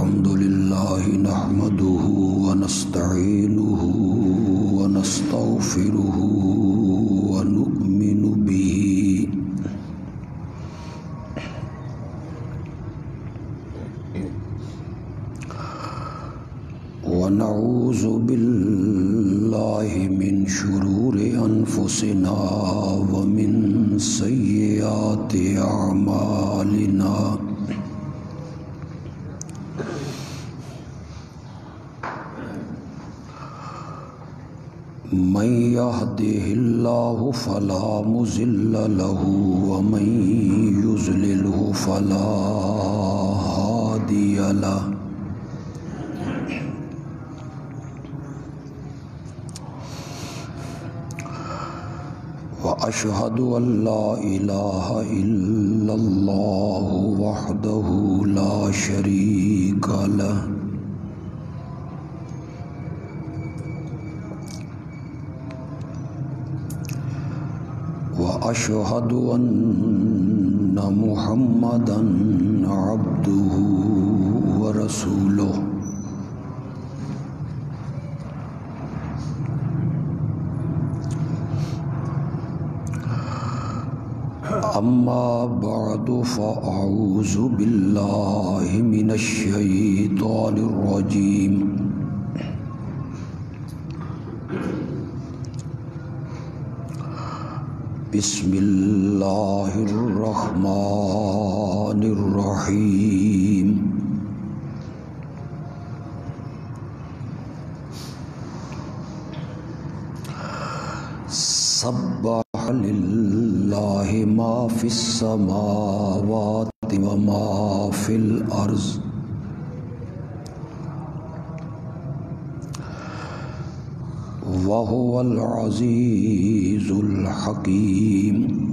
الحمد لله نحمده ونستعينه ونستغفره ونؤمن به ونعوذ بالله من شرور أنفسنا ومن سيئات أعمالنا من يهده الله فلا مضل له ومن يضلله فلا هادي له وأشهد أن لا إله إلا الله وحده لا شريك له وأشهد أن محمدًا عبده ورسوله أما بعد فأعوذ بالله من الشيطان الرجيم بسم الله الرحمن الرحيم سبح لله ما في السماوات وما في الأرض وهو العزيز الحكيم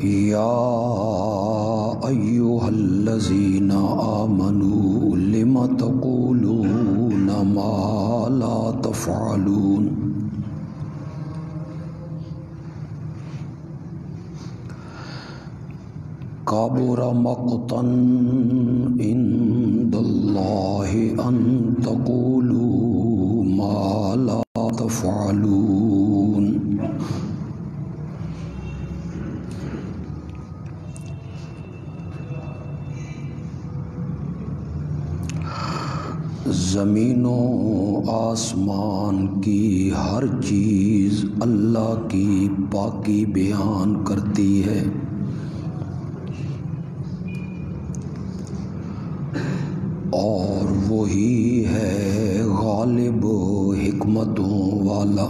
يا أيها الذين آمنوا لم تقولون ما لا تفعلون كبر مقتا عند الله أن تقولوا ما لا تفعلون زمین و آسمان کی ہر چیز اللہ کی پاکی بیان کرتی ہے اور وہی ہے غالب حکمتوں والا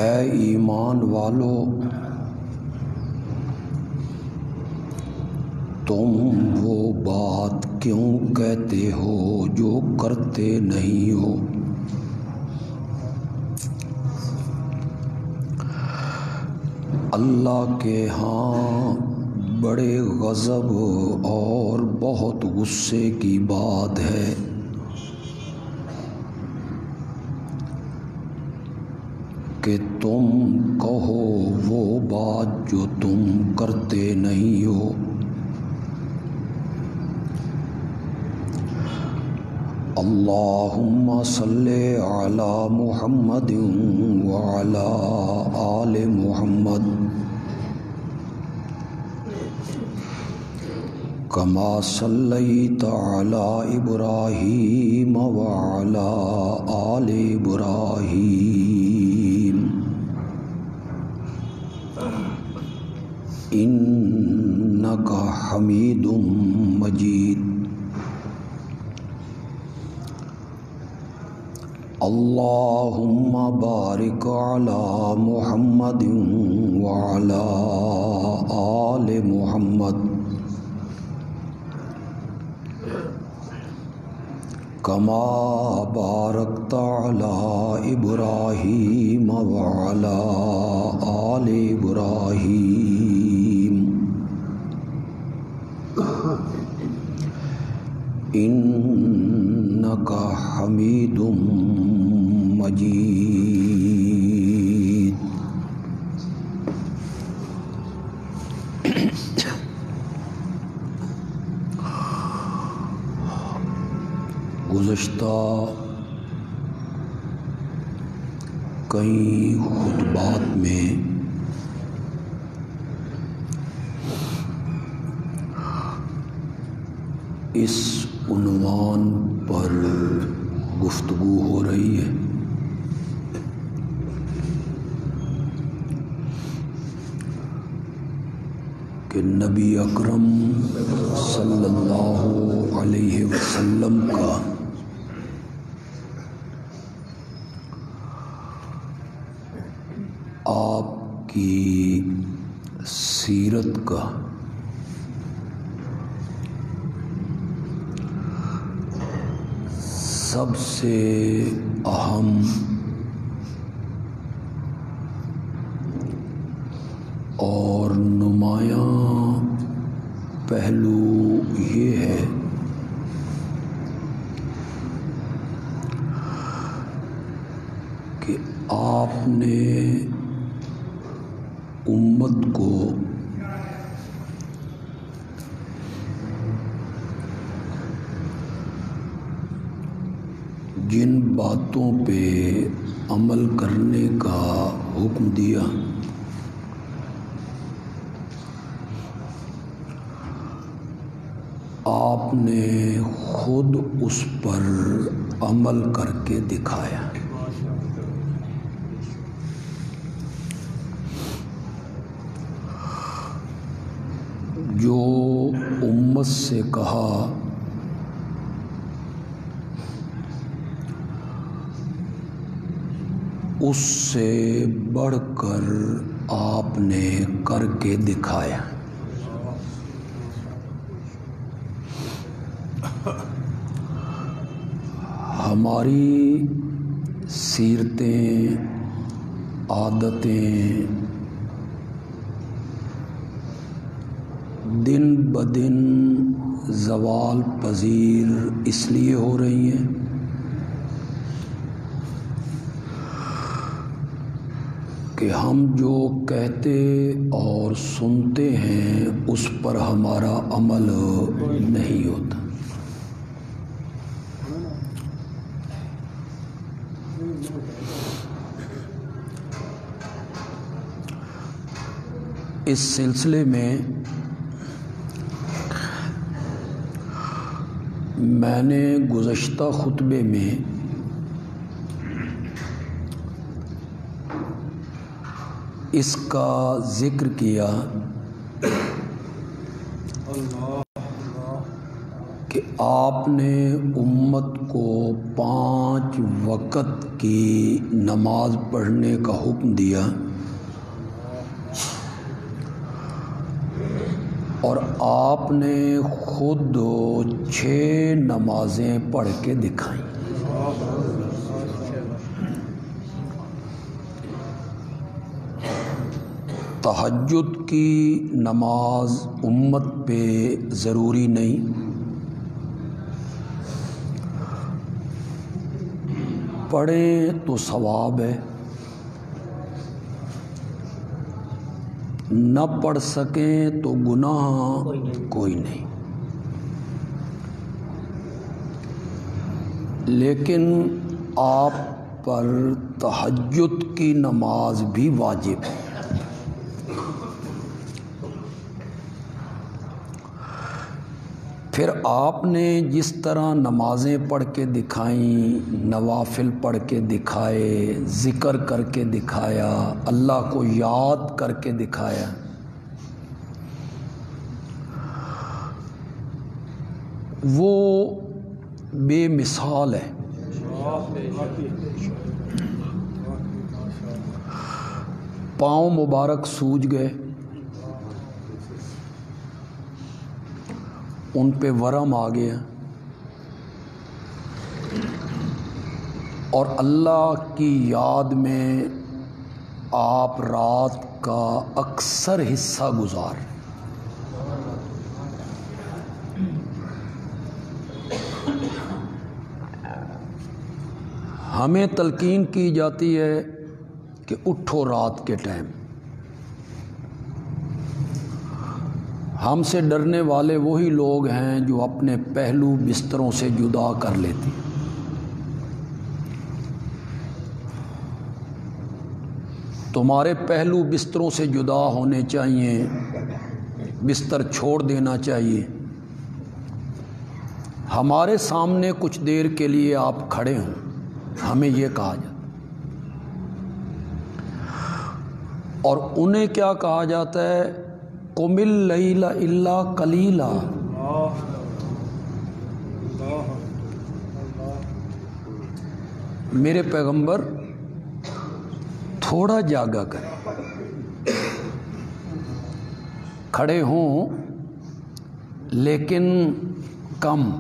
اے ایمان والو تم وہ بات کیوں کہتے ہو جو کرتے نہیں ہو اللہ کے ہاں بڑے غضب اور بہت غصے کی بات ہے کہ تم کہو وہ بات جو تم کرتے نہیں ہو اللہم صلی علی محمد وعلی آل محمد کما صلیت علی ابراہیم وعلی آل ابراہیم انک حمید مجید اللہم بارک علی محمد وعلی آل محمد کما بارکت علی ابراہیم وعلی آل ابراہیم انک حمید مجيد. گزشتہ کئی خطبات میں اس عنوان پر گفتگو ہو رہی ہے کہ نبی اکرم صلی اللہ علیہ وسلم کا آپ کی سیرت کا سب سے اہم اور نمایاں پہلو یہ ہے کہ آپ نے امت کو جن باتوں پہ عمل کرنے کا حکم دیا آپ نے خود اس پر عمل کر کے دکھایا. جو امت سے کہا اس سے بڑھ کر آپ نے کر کے دکھایا. ہماری سیرتیں، عادتیں دن بدن زوال پذیر اس لیے ہو رہی ہیں کہ ہم جو کہتے اور سنتے ہیں اس پر ہمارا عمل نہیں ہوتا. اس سلسلے میں میں نے گزشتہ خطبے میں اس کا ذکر کیا کہ آپ نے امت کو 5 وقت کی نماز پڑھنے کا حکم دیا اور آپ نے خود 6 نمازیں پڑھ کے دکھائیں. تہجد کی نماز امت پہ ضروری نہیں، پڑھیں تو ثواب ہے، نہ پڑھ سکیں تو گناہ کوئی نہیں. لیکن آپ پر تہجد کی نماز بھی واجب ہے. پھر آپ نے جس طرح نمازیں پڑھ کے دکھائیں، نوافل پڑھ کے دکھائے، ذکر کر کے دکھایا، اللہ کو یاد کر کے دکھایا، وہ بے مثال ہے. پاؤں مبارک سوج گئے، ان پہ ورم آ گیا اور اللہ کی یاد میں آپ رات کا اکثر حصہ گزار. ہمیں تلقین کی جاتی ہے کہ اٹھو رات کے ٹائم. ہم سے ڈرنے والے وہی لوگ ہیں جو اپنے پہلو بستروں سے جدا کر لیتے ہیں. تمہارے پہلو بستروں سے جدا ہونے چاہیے، بستر چھوڑ دینا چاہیے. ہمارے سامنے کچھ دیر کے لیے آپ کھڑے ہوں، ہمیں یہ کہا جاتا، اور انہیں کیا کہا جاتا ہے؟ قم اللیل الا قلیلا. میرے پیغمبر تھوڑا جاگا کریں، کھڑے ہوں لیکن کم.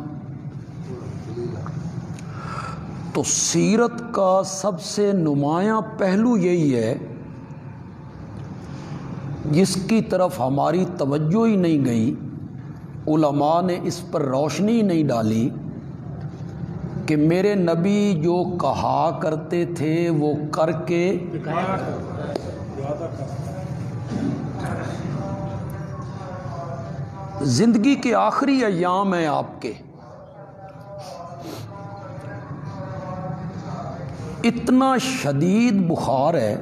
تو سیرت کا سب سے نمایاں پہلو یہی ہے جس کی طرف ہماری توجہ ہی نہیں گئی، علماء نے اس پر روشنی نہیں ڈالی کہ میرے نبی جو کہا کرتے تھے وہ کر کے زندگی کے آخری ایام ہیں آپ کے، اتنا شدید بخار ہے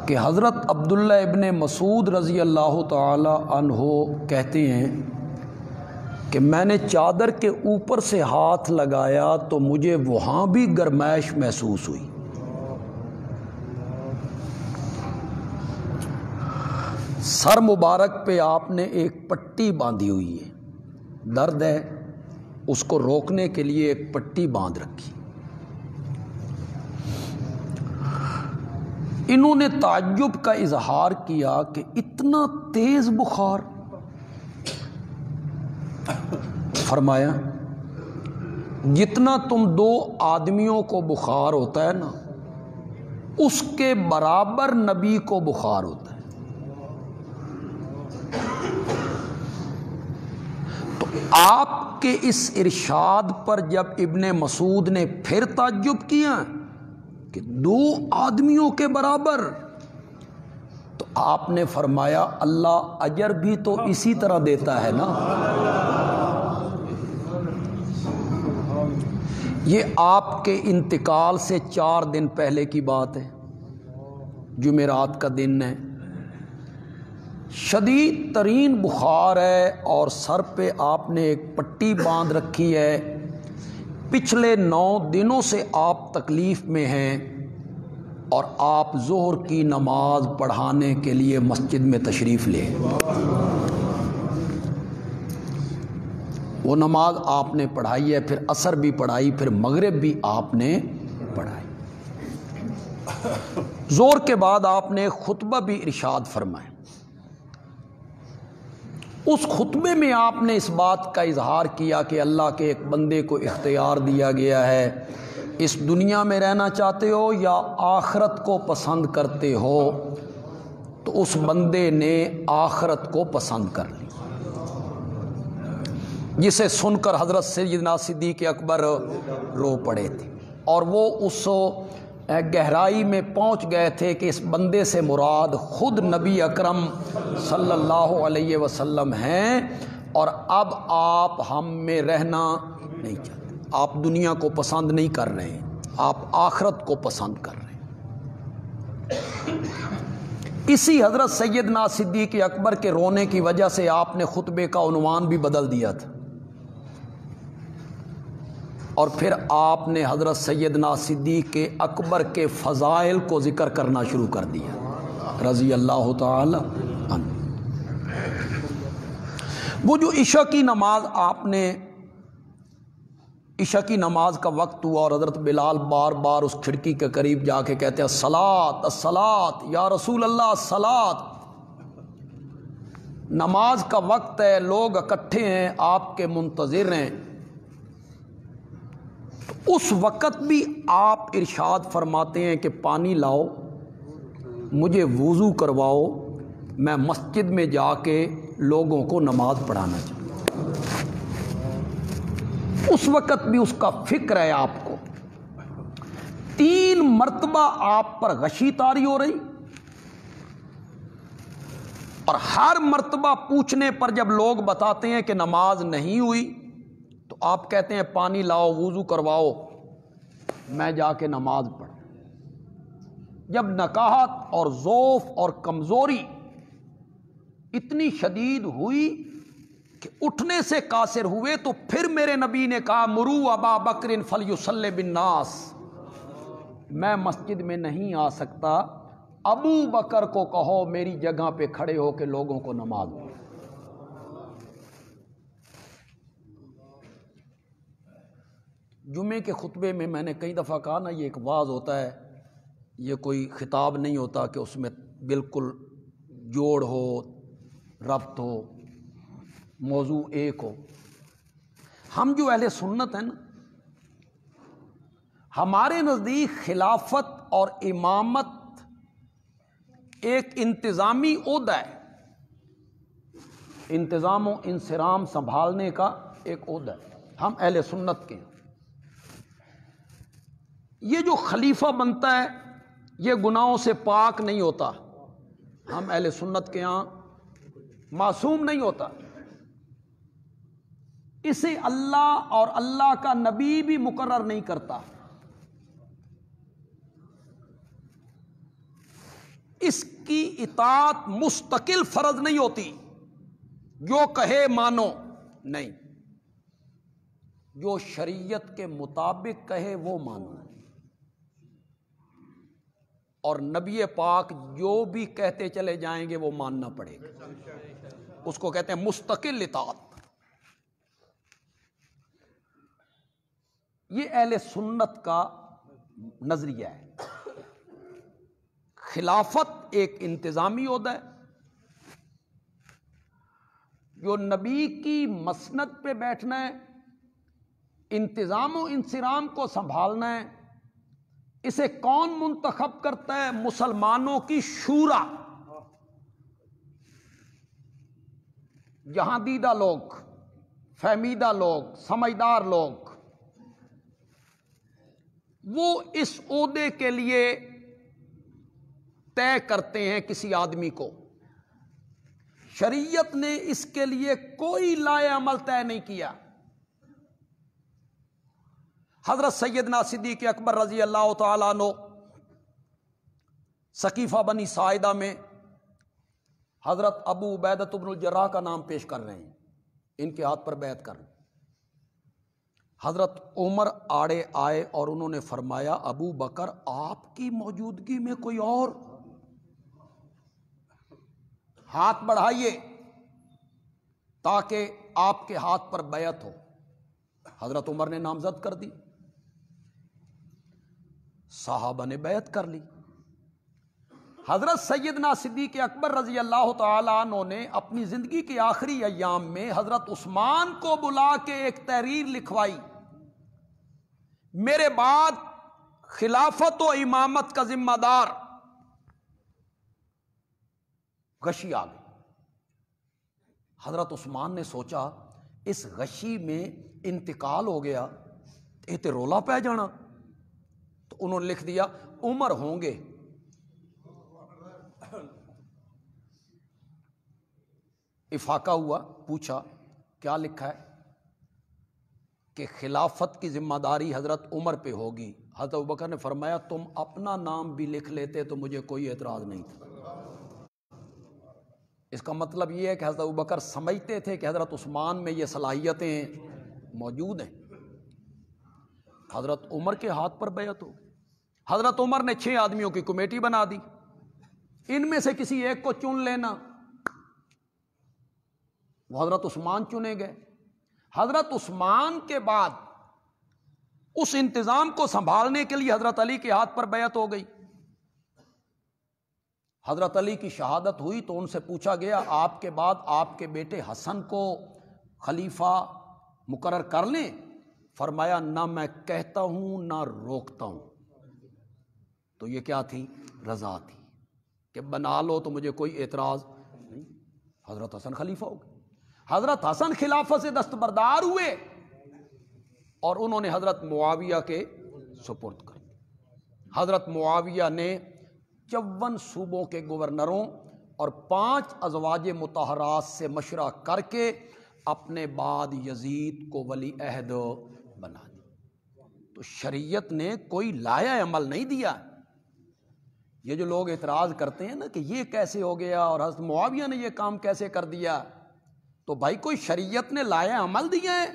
کہ حضرت عبداللہ ابن مسعود رضی اللہ تعالی عنہ کہتے ہیں کہ میں نے چادر کے اوپر سے ہاتھ لگایا تو مجھے وہاں بھی گرمائش محسوس ہوئی. سر مبارک پہ آپ نے ایک پٹی باندھی ہوئی ہے، درد ہے، اس کو روکنے کے لیے ایک پٹی باندھ رکھی. انہوں نے تعجب کا اظہار کیا کہ اتنا تیز بخار. فرمایا جتنا تم دو آدمیوں کو بخار ہوتا ہے نا، اس کے برابر نبی کو بخار ہوتا ہے. تو آپ کے اس ارشاد پر جب ابن مسعود نے پھر تعجب کیا کہ دو آدمیوں کے برابر، تو آپ نے فرمایا اللہ اجر بھی تو اسی طرح دیتا ہے نا. یہ آپ کے انتقال سے 4 دن پہلے کی بات ہے، جمعرات کا دن ہے. شدید ترین بخار ہے اور سر پہ آپ نے ایک پٹی باندھ رکھی ہے. پچھلے 9 دنوں سے آپ تکلیف میں ہیں اور آپ ظہر کی نماز پڑھانے کے لیے مسجد میں تشریف لے. وہ نماز آپ نے پڑھائی ہے، پھر عصر بھی پڑھائی، پھر مغرب بھی آپ نے پڑھائی. ظہر کے بعد آپ نے خطبہ بھی ارشاد فرمایا. اس خطبے میں آپ نے اس بات کا اظہار کیا کہ اللہ کے ایک بندے کو اختیار دیا گیا ہے، اس دنیا میں رہنا چاہتے ہو یا آخرت کو پسند کرتے ہو. تو اس بندے نے آخرت کو پسند کر لی، جسے سن کر حضرت سیدنا صدیق اکبر رو پڑے تھے، اور وہ اس گہرائی میں پہنچ گئے تھے کہ اس بندے سے مراد خود نبی اکرم صلی اللہ علیہ وسلم ہیں، اور اب آپ ہم میں رہنا نہیں چاہتے. آپ دنیا کو پسند نہیں کر رہے ہیں، آپ آخرت کو پسند کر رہے ہیں. اسی حضرت سیدنا صدیق اکبر کے رونے کی وجہ سے آپ نے خطبے کا عنوان بھی بدل دیا تھا، اور پھر آپ نے حضرت سیدنا صدیق اکبر کے فضائل کو ذکر کرنا شروع کر دیا رضی اللہ تعالی عنہ. وہ جو عشاء کی نماز آپ نے، عشاء کی نماز کا وقت ہوا اور حضرت بلال بار بار اس کھڑکی کے قریب جا کے کہتے ہیں الصلاۃ الصلاۃ یا رسول اللہ الصلاۃ. نماز کا وقت ہے، لوگ اکٹھے ہیں، آپ کے منتظر ہیں. اس وقت بھی آپ ارشاد فرماتے ہیں کہ پانی لاؤ، مجھے وضو کرواؤ، میں مسجد میں جا کے لوگوں کو نماز پڑھانا چاہتا ہوں. اس وقت بھی اس کا فکر ہے آپ کو 3 مرتبہ آپ پر غشی طاری ہو رہی، اور ہر مرتبہ پوچھنے پر جب لوگ بتاتے ہیں کہ نماز نہیں ہوئی تو آپ کہتے ہیں پانی لاؤ، وضو کرواؤ، میں جا کے نماز پڑھ۔ جب نکاہت اور ضعف اور کمزوری اتنی شدید ہوئی کہ اٹھنے سے قاصر ہوئے تو پھر میرے نبی نے کہا مرو ابا بکر فلیصلی بالناس، میں مسجد میں نہیں آ سکتا، ابو بکر کو کہو میری جگہ پہ کھڑے ہو کے لوگوں کو نماز پڑھو۔ جمعے کے خطبے میں نے کئی دفعہ کہا نا، یہ ایک واعظ ہوتا ہے، یہ کوئی خطاب نہیں ہوتا کہ اس میں بالکل جوڑ ہو، ربط ہو، موضوع ایک ہو۔ ہم جو اہل سنت ہیں نا، ہمارے نزدیک خلافت اور امامت ایک انتظامی عہدہ ہے، انتظام و انصرام سنبھالنے کا ایک عہدہ ہے، ہم اہل سنت کے ہیں۔ یہ جو خلیفہ بنتا ہے یہ گناہوں سے پاک نہیں ہوتا، ہم اہل سنت کے ہاں معصوم نہیں ہوتا، اسے اللہ اور اللہ کا نبی بھی مقرر نہیں کرتا، اس کی اطاعت مستقل فرض نہیں ہوتی، جو کہے مانو نہیں، جو شریعت کے مطابق کہے وہ مانو، اور نبی پاک جو بھی کہتے چلے جائیں گے وہ ماننا پڑے گا، اس کو کہتے ہیں مستقل اطاعت۔ یہ اہل سنت کا نظریہ ہے۔ خلافت ایک انتظامی عہدہ ہے، جو نبی کی مسند پہ بیٹھنا ہے، انتظام و انصرام کو سنبھالنا ہے، اسے کون منتخب کرتا ہے؟ مسلمانوں کی شورا، جہاں دیدہ لوگ، فہمیدہ لوگ، سمجھدار لوگ، وہ اس عہدے کے لیے طے کرتے ہیں کسی آدمی کو۔ شریعت نے اس کے لیے کوئی لائحہ عمل طے نہیں کیا۔ حضرت سیدنا صدیق اکبر رضی اللہ تعالیٰ عنہ سقیفہ بنی ساعدہ میں حضرت ابو عبیدہ بن الجراح کا نام پیش کر رہے ہیں، ان کے ہاتھ پر بیعت کر رہے ہیں۔ حضرت عمر آڑے آئے اور انہوں نے فرمایا ابو بکر آپ کی موجودگی میں کوئی اور ہاتھ بڑھائیے تاکہ آپ کے ہاتھ پر بیعت ہو۔ حضرت عمر نے نامزد کر دی، صحابہ نے بیعت کر لی۔ حضرت سیدنا صدیق اکبر رضی اللہ تعالی عنہ نے اپنی زندگی کے آخری ایام میں حضرت عثمان کو بلا کے ایک تحریر لکھوائی، میرے بعد خلافت و امامت کا ذمہ دار غشی آ گئی۔ حضرت عثمان نے سوچا اس غشی میں انتقال ہو گیا یہ تے رولا پہ جانا، تو انہوں نے لکھ دیا عمر ہوں گے۔ افاقہ ہوا، پوچھا کیا لکھا ہے کہ خلافت کی ذمہ داری حضرت عمر پہ ہوگی۔ حضرت ابوبکر نے فرمایا تم اپنا نام بھی لکھ لیتے تو مجھے کوئی اعتراض نہیں تھا۔ اس کا مطلب یہ ہے کہ حضرت ابوبکر سمجھتے تھے کہ حضرت عثمان میں یہ صلاحیتیں موجود ہیں۔ حضرت عمر کے ہاتھ پر بیعت ہو۔ حضرت عمر نے 6 آدمیوں کی کمیٹی بنا دی، ان میں سے کسی ایک کو چن لینا، وہ حضرت عثمان چنے گئے۔ حضرت عثمان کے بعد اس انتظام کو سنبھالنے کے لیے حضرت علی کے ہاتھ پر بیعت ہو گئی۔ حضرت علی کی شہادت ہوئی تو ان سے پوچھا گیا آپ کے بعد آپ کے بیٹے حسن کو خلیفہ مقرر کر لیں؟ فرمایا نہ میں کہتا ہوں نہ روکتا ہوں۔ تو یہ کیا تھی؟ رضا تھی کہ بنا لو تو مجھے کوئی اعتراض نہیں۔ حضرت حسن خلیفہ ہو گئے۔ حضرت حسن خلافت سے دستبردار ہوئے اور انہوں نے حضرت معاویہ کے سپرد کر دیا۔ حضرت معاویہ نے 54 صوبوں کے گورنروں اور 5 ازواج مطہرات سے مشورہ کر کے اپنے بعد یزید کو ولی عہد بنا دیا۔ تو شریعت نے کوئی لایا عمل نہیں دیا۔ یہ جو لوگ اعتراض کرتے ہیں نا کہ یہ کیسے ہو گیا اور حضرت معاویہ نے یہ کام کیسے کر دیا، تو بھائی کوئی شریعت نے لایا عمل دیا ہے؟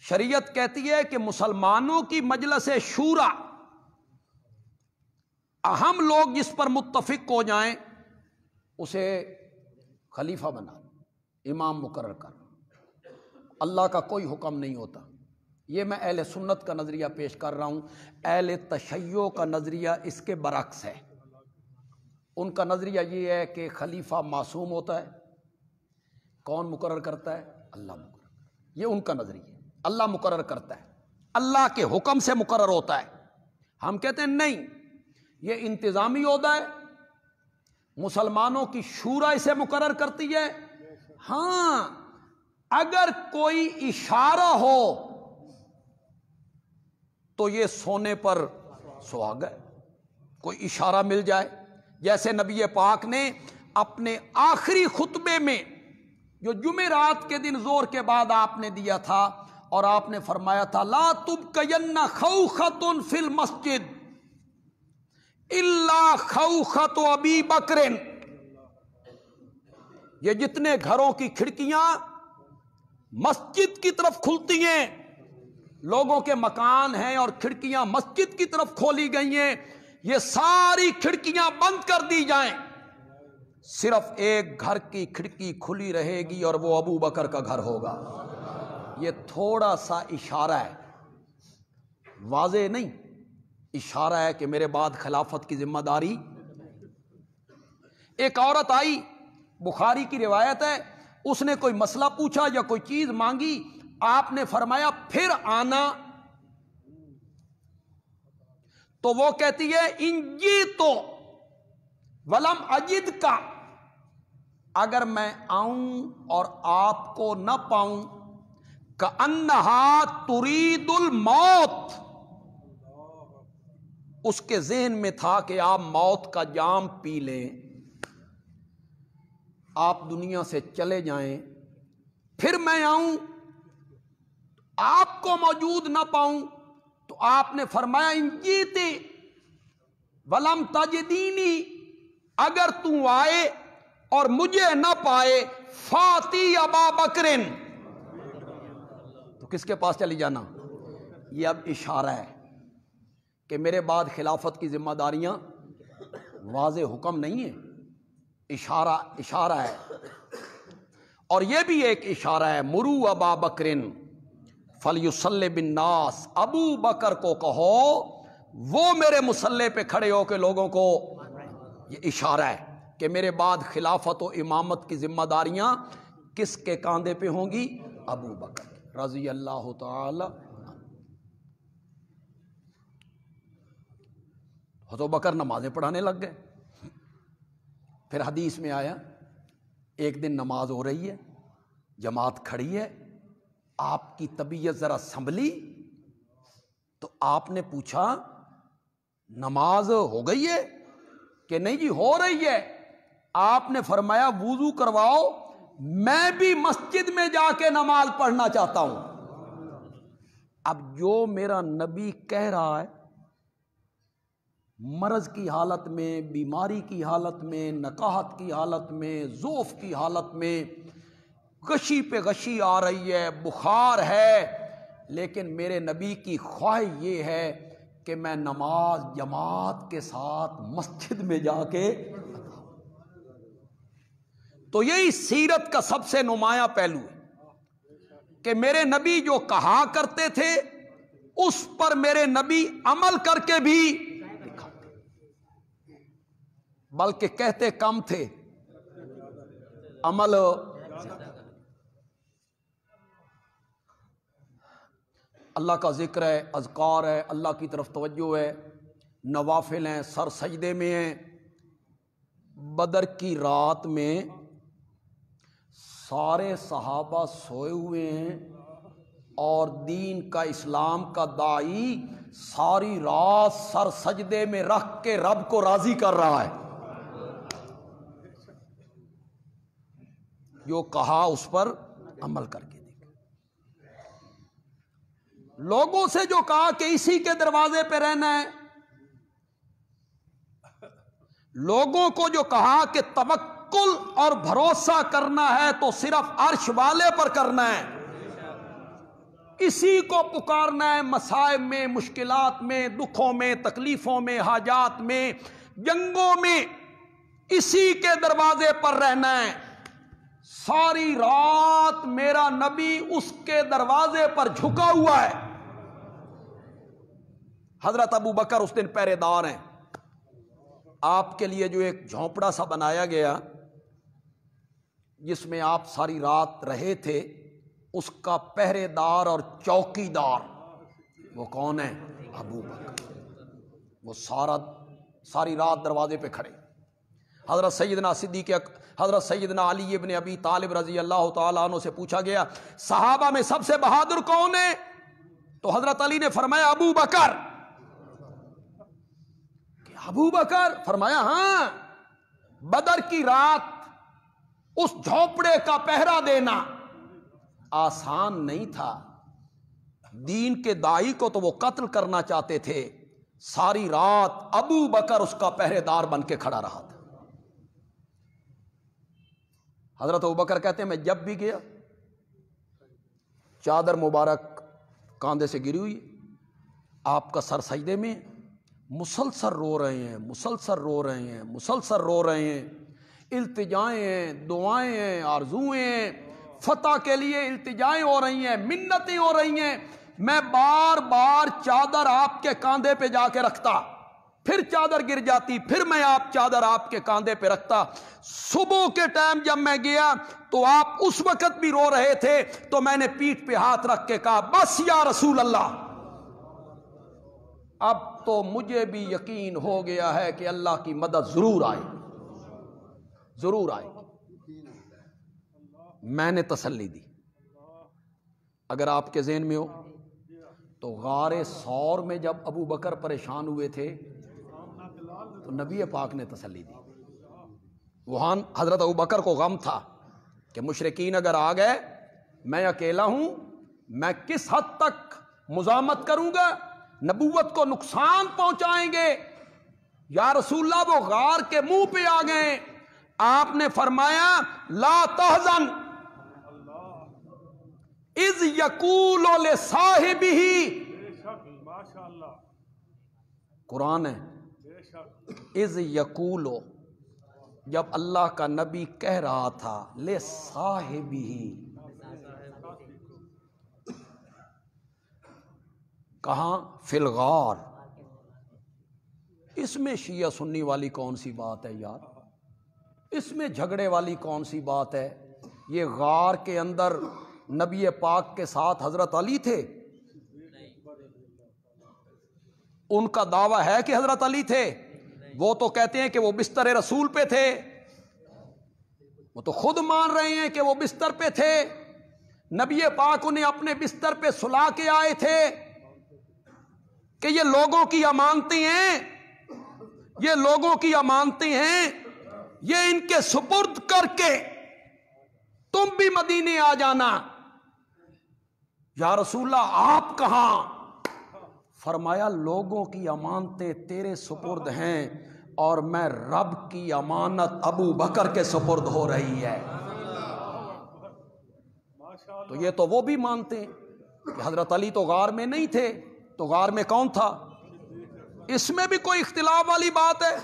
شریعت کہتی ہے کہ مسلمانوں کی مجلس شورا، اہم لوگ جس پر متفق ہو جائیں اسے خلیفہ بنا، امام مقرر کر۔ اللہ کا کوئی حکم نہیں ہوتا۔ یہ میں اہل سنت کا نظریہ پیش کر رہا ہوں۔ اہل تشیع کا نظریہ اس کے برعکس ہے۔ ان کا نظریہ یہ ہے کہ خلیفہ معصوم ہوتا ہے۔ کون مقرر کرتا ہے؟ اللہ مقرر۔ یہ ان کا نظریہ ہے، اللہ مقرر کرتا ہے، اللہ کے حکم سے مقرر ہوتا ہے۔ ہم کہتے ہیں نہیں، یہ انتظامی عہدہ ہے، مسلمانوں کی شورا اسے مقرر کرتی ہے۔ ہاں، اگر کوئی اشارہ ہو تو یہ سونے پر سہاگا ہے، کوئی اشارہ مل جائے۔ جیسے نبی پاک نے اپنے آخری خطبے میں جو جمعرات کے دن زور کے بعد آپ نے دیا تھا، اور آپ نے فرمایا تھا لا تبقین خوخۃ فی المسجد الا خوخۃ ابی بکر۔ یہ جتنے گھروں کی کھڑکیاں مسجد کی طرف کھلتی ہیں، لوگوں کے مکان ہیں اور کھڑکیاں مسجد کی طرف کھولی گئی ہیں، یہ ساری کھڑکیاں بند کر دی جائیں، صرف ایک گھر کی کھڑکی کھلی رہے گی اور وہ ابو بکر کا گھر ہوگا۔ یہ تھوڑا سا اشارہ ہے، واضح نہیں، اشارہ ہے کہ میرے بعد خلافت کی ذمہ داری۔ ایک عورت آئی، بخاری کی روایت ہے، اس نے کوئی مسئلہ پوچھا یا کوئی چیز مانگی، آپ نے فرمایا پھر آنا، تو وہ کہتی ہے انجی تو ولم اجد کا، اگر میں آؤں اور آپ کو نہ پاؤں، کأنہا ترید الموت، اس کے ذہن میں تھا کہ آپ موت کا جام پی لیں، آپ دنیا سے چلے جائیں، پھر میں آؤں آپ کو موجود نہ پاؤں، تو آپ نے فرمایا ان جیتے ولم تجدینی، اگر تو آئے اور مجھے نہ پائے فاتی ابا بکرن، تو کس کے پاس چلی جانا؟ یہ اب اشارہ ہے کہ میرے بعد خلافت کی ذمہ داریاں، واضح حکم نہیں ہے، اشارہ ہے۔ اور یہ بھی ایک اشارہ ہے، مرو ابا بکرن فلیصلی بالناس، ابو بکر کو کہو وہ میرے مصلی پہ کھڑے ہو کے لوگوں کو، یہ اشارہ ہے کہ میرے بعد خلافت و امامت کی ذمہ داریاں کس کے کاندھے پہ ہوں گی؟ ابو بکر رضی اللہ تعالی۔ حضرت بکر نمازیں پڑھانے لگ گئے۔ پھر حدیث میں آیا، ایک دن نماز ہو رہی ہے، جماعت کھڑی ہے، آپ کی طبیعت ذرا سنبھلی تو آپ نے پوچھا نماز ہو گئی ہے کہ نہیں جی ہو رہی ہے؟ آپ نے فرمایا وضو کرواؤ، میں بھی مسجد میں جا کے نماز پڑھنا چاہتا ہوں۔ اب جو میرا نبی کہہ رہا ہے، مرض کی حالت میں، بیماری کی حالت میں، نکاہت کی حالت میں، ضعف کی حالت میں، غشی پہ غشی آ رہی ہے، بخار ہے، لیکن میرے نبی کی خواہش یہ ہے کہ میں نماز جماعت کے ساتھ مسجد میں جا کے، تو یہی سیرت کا سب سے نمایاں پہلو ہے کہ میرے نبی جو کہا کرتے تھے اس پر میرے نبی عمل کر کے بھی دکھاتے، بلکہ کہتے کم تھے، عمل زیادہ۔ اللہ کا ذکر ہے، اذکار ہے، اللہ کی طرف توجہ ہے، نوافل ہیں، سر سجدے میں ہیں۔ بدر کی رات میں سارے صحابہ سوئے ہوئے ہیں اور دین کا اسلام کا داعی ساری رات سر سجدے میں رکھ کے رب کو راضی کر رہا ہے. جو کہا اس پر عمل کر کے دیکھ. لوگوں سے جو کہا کہ اسی کے دروازے پہ رہنا ہے، لوگوں کو جو کہا کہ توکل اور بھروسہ کرنا ہے تو صرف عرش والے پر کرنا ہے، اسی کو پکارنا ہے، مصائب میں، مشکلات میں، دکھوں میں، تکلیفوں میں، حاجات میں، جنگوں میں اسی کے دروازے پر رہنا ہے. ساری رات میرا نبی اس کے دروازے پر جھکا ہوا ہے. حضرت ابو بکر اس دن پہرے دار ہیں. آپ کے لیے جو ایک جھونپڑا سا بنایا گیا جس میں آپ ساری رات رہے تھے، اس کا پہرے دار اور چوکی دار وہ کون ہے؟ ابو بکر. وہ ساری رات دروازے پہ کھڑے. حضرت سیدنا علی ابن ابی طالب رضی اللہ تعالیٰ عنہ سے پوچھا گیا صحابہ میں سب سے بہادر کون ہے؟ تو حضرت علی نے فرمایا ابو بکر. کہ ابو بکر؟ فرمایا ہاں، بدر کی رات اس جھونپڑے کا پہرا دینا آسان نہیں تھا. دین کے داعی کو تو وہ قتل کرنا چاہتے تھے، ساری رات ابو بکر اس کا پہرے دار بن کے کھڑا رہا تھا. حضرت ابو بکر کہتے ہیں میں جب بھی گیا چادر مبارک کاندھے سے گری ہوئی، آپ کا سر سجدے میں، مسلسل رو رہے ہیں، مسلسل رو رہے ہیں، مسلسل رو رہے ہیں. التجائیں ہیں، دعائیں ہیں، آرزویں ہیں، فتح کے لیے التجائیں ہو رہی ہیں، منتیں ہو رہی ہیں. میں بار بار چادر آپ کے کاندھے پہ جا کے رکھتا، پھر چادر گر جاتی، پھر میں چادر آپ کے کاندھے پہ رکھتا. صبح کے ٹائم جب میں گیا تو آپ اس وقت بھی رو رہے تھے، تو میں نے پیٹھ پہ ہاتھ رکھ کے کہا بس یا رسول اللہ، اب تو مجھے بھی یقین ہو گیا ہے کہ اللہ کی مدد ضرور آئے، ضرور آئے. میں نے تسلی دی. اگر آپ کے ذہن میں ہو تو غار ثور میں جب ابو بکر پریشان ہوئے تھے تو نبی پاک نے تسلی دی. وہاں حضرت ابو بکر کو غم تھا کہ مشرکین اگر آ گئے، میں اکیلا ہوں، میں کس حد تک مزاحمت کروں گا، نبوت کو نقصان پہنچائیں گے. یا رسول اللہ وہ غار کے منہ پہ آ گئے. آپ نے فرمایا لا تحزن اذ یقول لصاحبہ، قرآن ہے، اذ یقول، جب اللہ کا نبی کہہ رہا تھا لصاحبہ، کہاں؟ فی الغار. اس میں شیعہ سنی والی کون سی بات ہے یار؟ اس میں جھگڑے والی کون سی بات ہے؟ یہ غار کے اندر نبی پاک کے ساتھ حضرت علی تھے. ان کا دعویٰ ہے کہ حضرت علی تھے. وہ تو کہتے ہیں کہ وہ بستر رسول پہ تھے، وہ تو خود مان رہے ہیں کہ وہ بستر پہ تھے. نبی پاک انہیں اپنے بستر پہ سلا کے آئے تھے کہ یہ لوگوں کی امانتیں ہیں، یہ لوگوں کی امانتیں ہیں، یہ ان کے سپرد کر کے تم بھی مدینے آ جانا. یا رسول اللہ آپ کہاں؟ فرمایا لوگوں کی امانتیں تیرے سپرد ہیں اور میں رب کی امانت ابو بکر کے سپرد ہو رہی ہے. تو یہ تو وہ بھی مانتے ہیں کہ حضرت علی تو غار میں نہیں تھے، تو غار میں کون تھا؟ اس میں بھی کوئی اختلاف والی بات ہے؟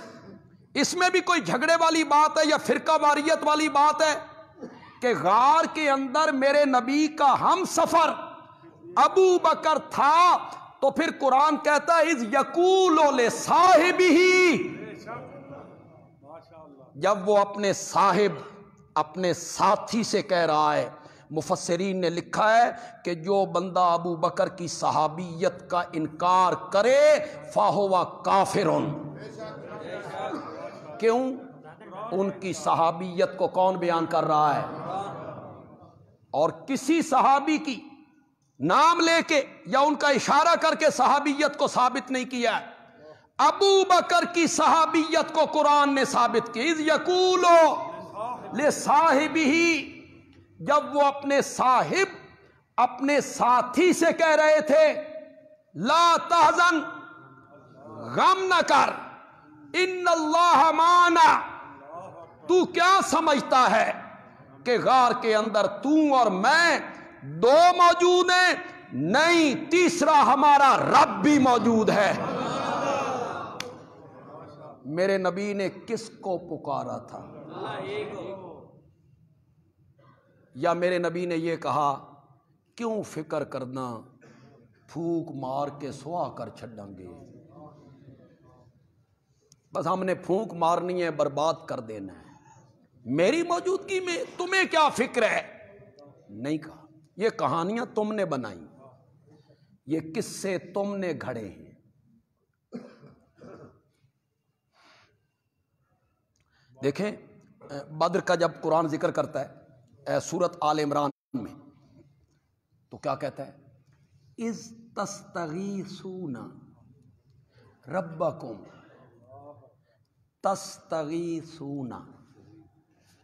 اس میں بھی کوئی جھگڑے والی بات ہے یا فرقہ واریت والی بات ہے کہ غار کے اندر میرے نبی کا ہم سفر ابو بکر تھا؟ تو پھر قرآن کہتا ہے اذ یقول لصاحبہ، جب وہ اپنے صاحب، اپنے ساتھی سے کہہ رہا ہے. مفسرین نے لکھا ہے کہ جو بندہ ابو بکر کی صحابیت کا انکار کرے فَهُوَ کافرٌ. کیوں؟ ان کی صحابیت کو کون بیان کر رہا ہے؟ اور کسی صحابی کی نام لے کے یا ان کا اشارہ کر کے صحابیت کو ثابت نہیں کیا. ابو بکر کی صحابیت کو قرآن نے ثابت کی. اذ یقولو لصاحبہ، جب وہ اپنے صاحب اپنے ساتھی سے کہہ رہے تھے لا تحزن، غم نہ کر، ان اللہ معنا، تو کیا سمجھتا ہے کہ غار کے اندر تو اور میں دو موجود ہیں؟ نہیں، تیسرا ہمارا رب بھی موجود ہے. میرے نبی نے کس کو پکارا تھا؟ یا میرے نبی نے یہ کہا کیوں فکر کرنا، پھونک مار کے سوا کر چھڈاں گے، بس ہم نے پھونک مارنی ہے، برباد کر دینا ہے، میری موجودگی میں تمہیں کیا فکر ہے؟ نہیں کہا. یہ کہانیاں تم نے بنائی، یہ قصے تم نے گھڑے ہیں. دیکھیں بدر کا جب قرآن ذکر کرتا ہے سورت آل عمران میں، تو کیا کہتا ہے؟ اذ تستغیثون ربکم، تستغیثون،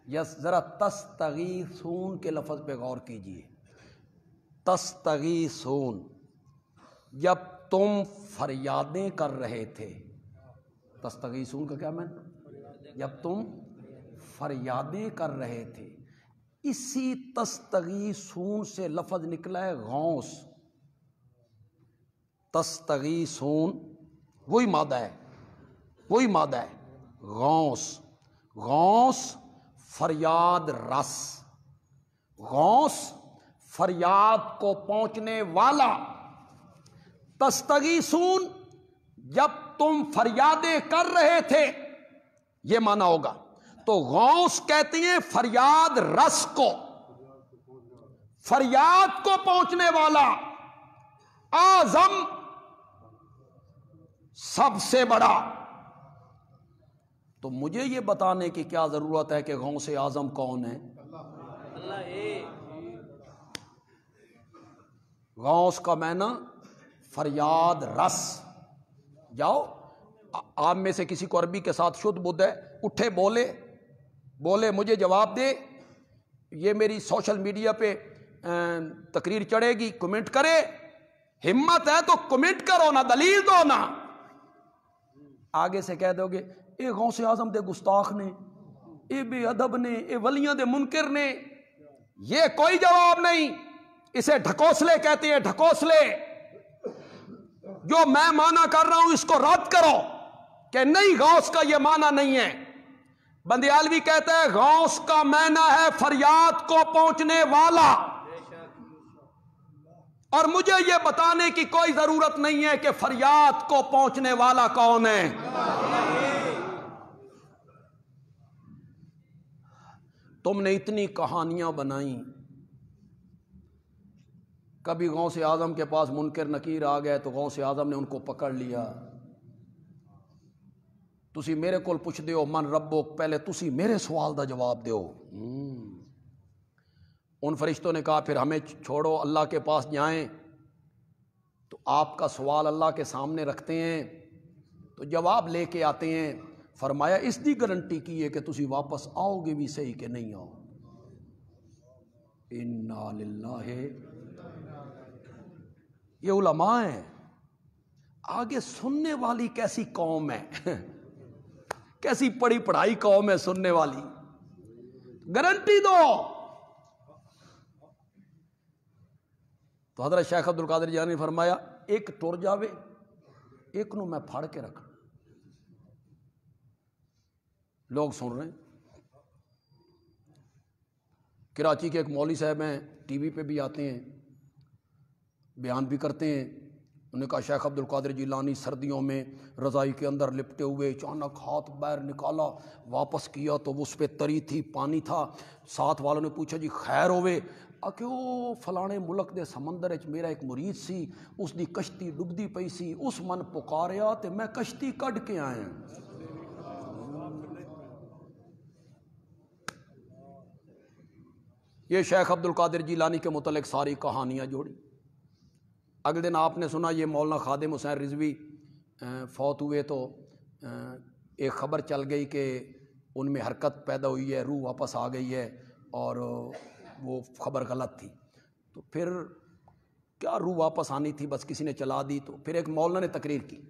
یس ذرا تستغیثون کے لفظ پہ غور کیجئے. تستغیثون، جب تم فریادیں کر رہے تھے. تستغیثون کا کیا معنی؟ جب تم فریادیں کر رہے تھے. اسی تستغیثون سے لفظ نکلا ہے غوث. تستغیثون وہی مادہ ہے، وہی مادہ ہے غوث. غوث فریاد رس، غوث فریاد کو پہنچنے والا. تستغیثون، جب تم فریادیں کر رہے تھے، یہ مانا ہوگا. تو غوث کہتے ہیں فریاد رس کو، فریاد کو پہنچنے والا، اعظم سب سے بڑا. تو مجھے یہ بتانے کی کیا ضرورت ہے کہ غوث اعظم کون ہے؟ غوث کا معنی فریاد رس. جاؤ، آپ میں سے کسی کو عربی کے ساتھ شدھ بدھ ہے، اٹھے بولے مجھے جواب دے. یہ میری سوشل میڈیا پہ تقریر چڑھے گی، کمنٹ کرے. ہمت ہے تو کمنٹ کرو نا، دلیل دو نا. آگے سے کہہ دو گے اے غوث اعظم دے گستاخ نے، اے بے ادب نے، اے ولیاں دے منکر نے. یہ کوئی جواب نہیں، اسے ڈھکوسلے کہتے ہیں، ڈھکوسلے. جو میں مانا کر رہا ہوں اس کو رد کرو کہ نہیں، غوث کا یہ مانا نہیں ہے. بندیالوی کہتا ہے غوث کا معنی ہے فریاد کو پہنچنے والا. اور مجھے یہ بتانے کی کوئی ضرورت نہیں ہے کہ فریاد کو پہنچنے والا کون ہے. تم نے اتنی کہانیاں بنائیں. کبھی غوث اعظم کے پاس منکر نکیر آ گئے تو غوث اعظم نے ان کو پکڑ لیا. تسی میرے کول پوچھ دیو من ربو، پہلے تسی میرے سوال دا جواب دیو. ان فرشتوں نے کہا پھر ہمیں چھوڑو، اللہ کے پاس جائیں. تو آپ کا سوال اللہ کے سامنے رکھتے ہیں تو جواب لے کے آتے ہیں. فرمایا اس دی گارنٹی کی ہے کہ تسی واپس آؤ گے بھی صحیح کہ نہیں آؤ. انا للہ، یہ علماء ہیں. آگے سننے والی کیسی قوم ہے، کیسی پڑھی پڑھائی قوم ہے سننے والی. گارنٹی دو. تو حضرت شیخ عبد القادر جیلانی نے فرمایا ایک ٹر جاوے، ایک نو میں پھاڑ کے رکھنا. لوگ سن رہے ہیں. کراچی کے ایک مولوی صاحب ہیں، ٹی وی پہ بھی آتے ہیں، بیان بھی کرتے ہیں. انہوں نے کہا شیخ عبد القادر جیلانی سردیوں میں رضائی کے اندر لپٹے ہوئے اچانک ہاتھ باہر نکالا، واپس کیا تو وہ اس پہ تری تھی، پانی تھا. ساتھ والوں نے پوچھا جی خیر ہوئے؟ کہ وہ فلانے ملک دے سمندر وچ میرا ایک مرید سی، اس دی کشتی ڈبدی پئی سی، اس من پکاریا تے میں کشتی کڈ کے آیا. یہ شیخ عبد القادر جیلانی کے متعلق ساری کہانیاں جوڑی. اگلے دن آپ نے سنا یہ مولانا خادم حسین رضوی فوت ہوئے، تو ایک خبر چل گئی کہ ان میں حرکت پیدا ہوئی ہے، روح واپس آ گئی ہے، اور وہ خبر غلط تھی۔ تو پھر کیا روح واپس آنی تھی، بس کسی نے چلا دی۔ تو پھر ایک مولانا نے تقریر کی،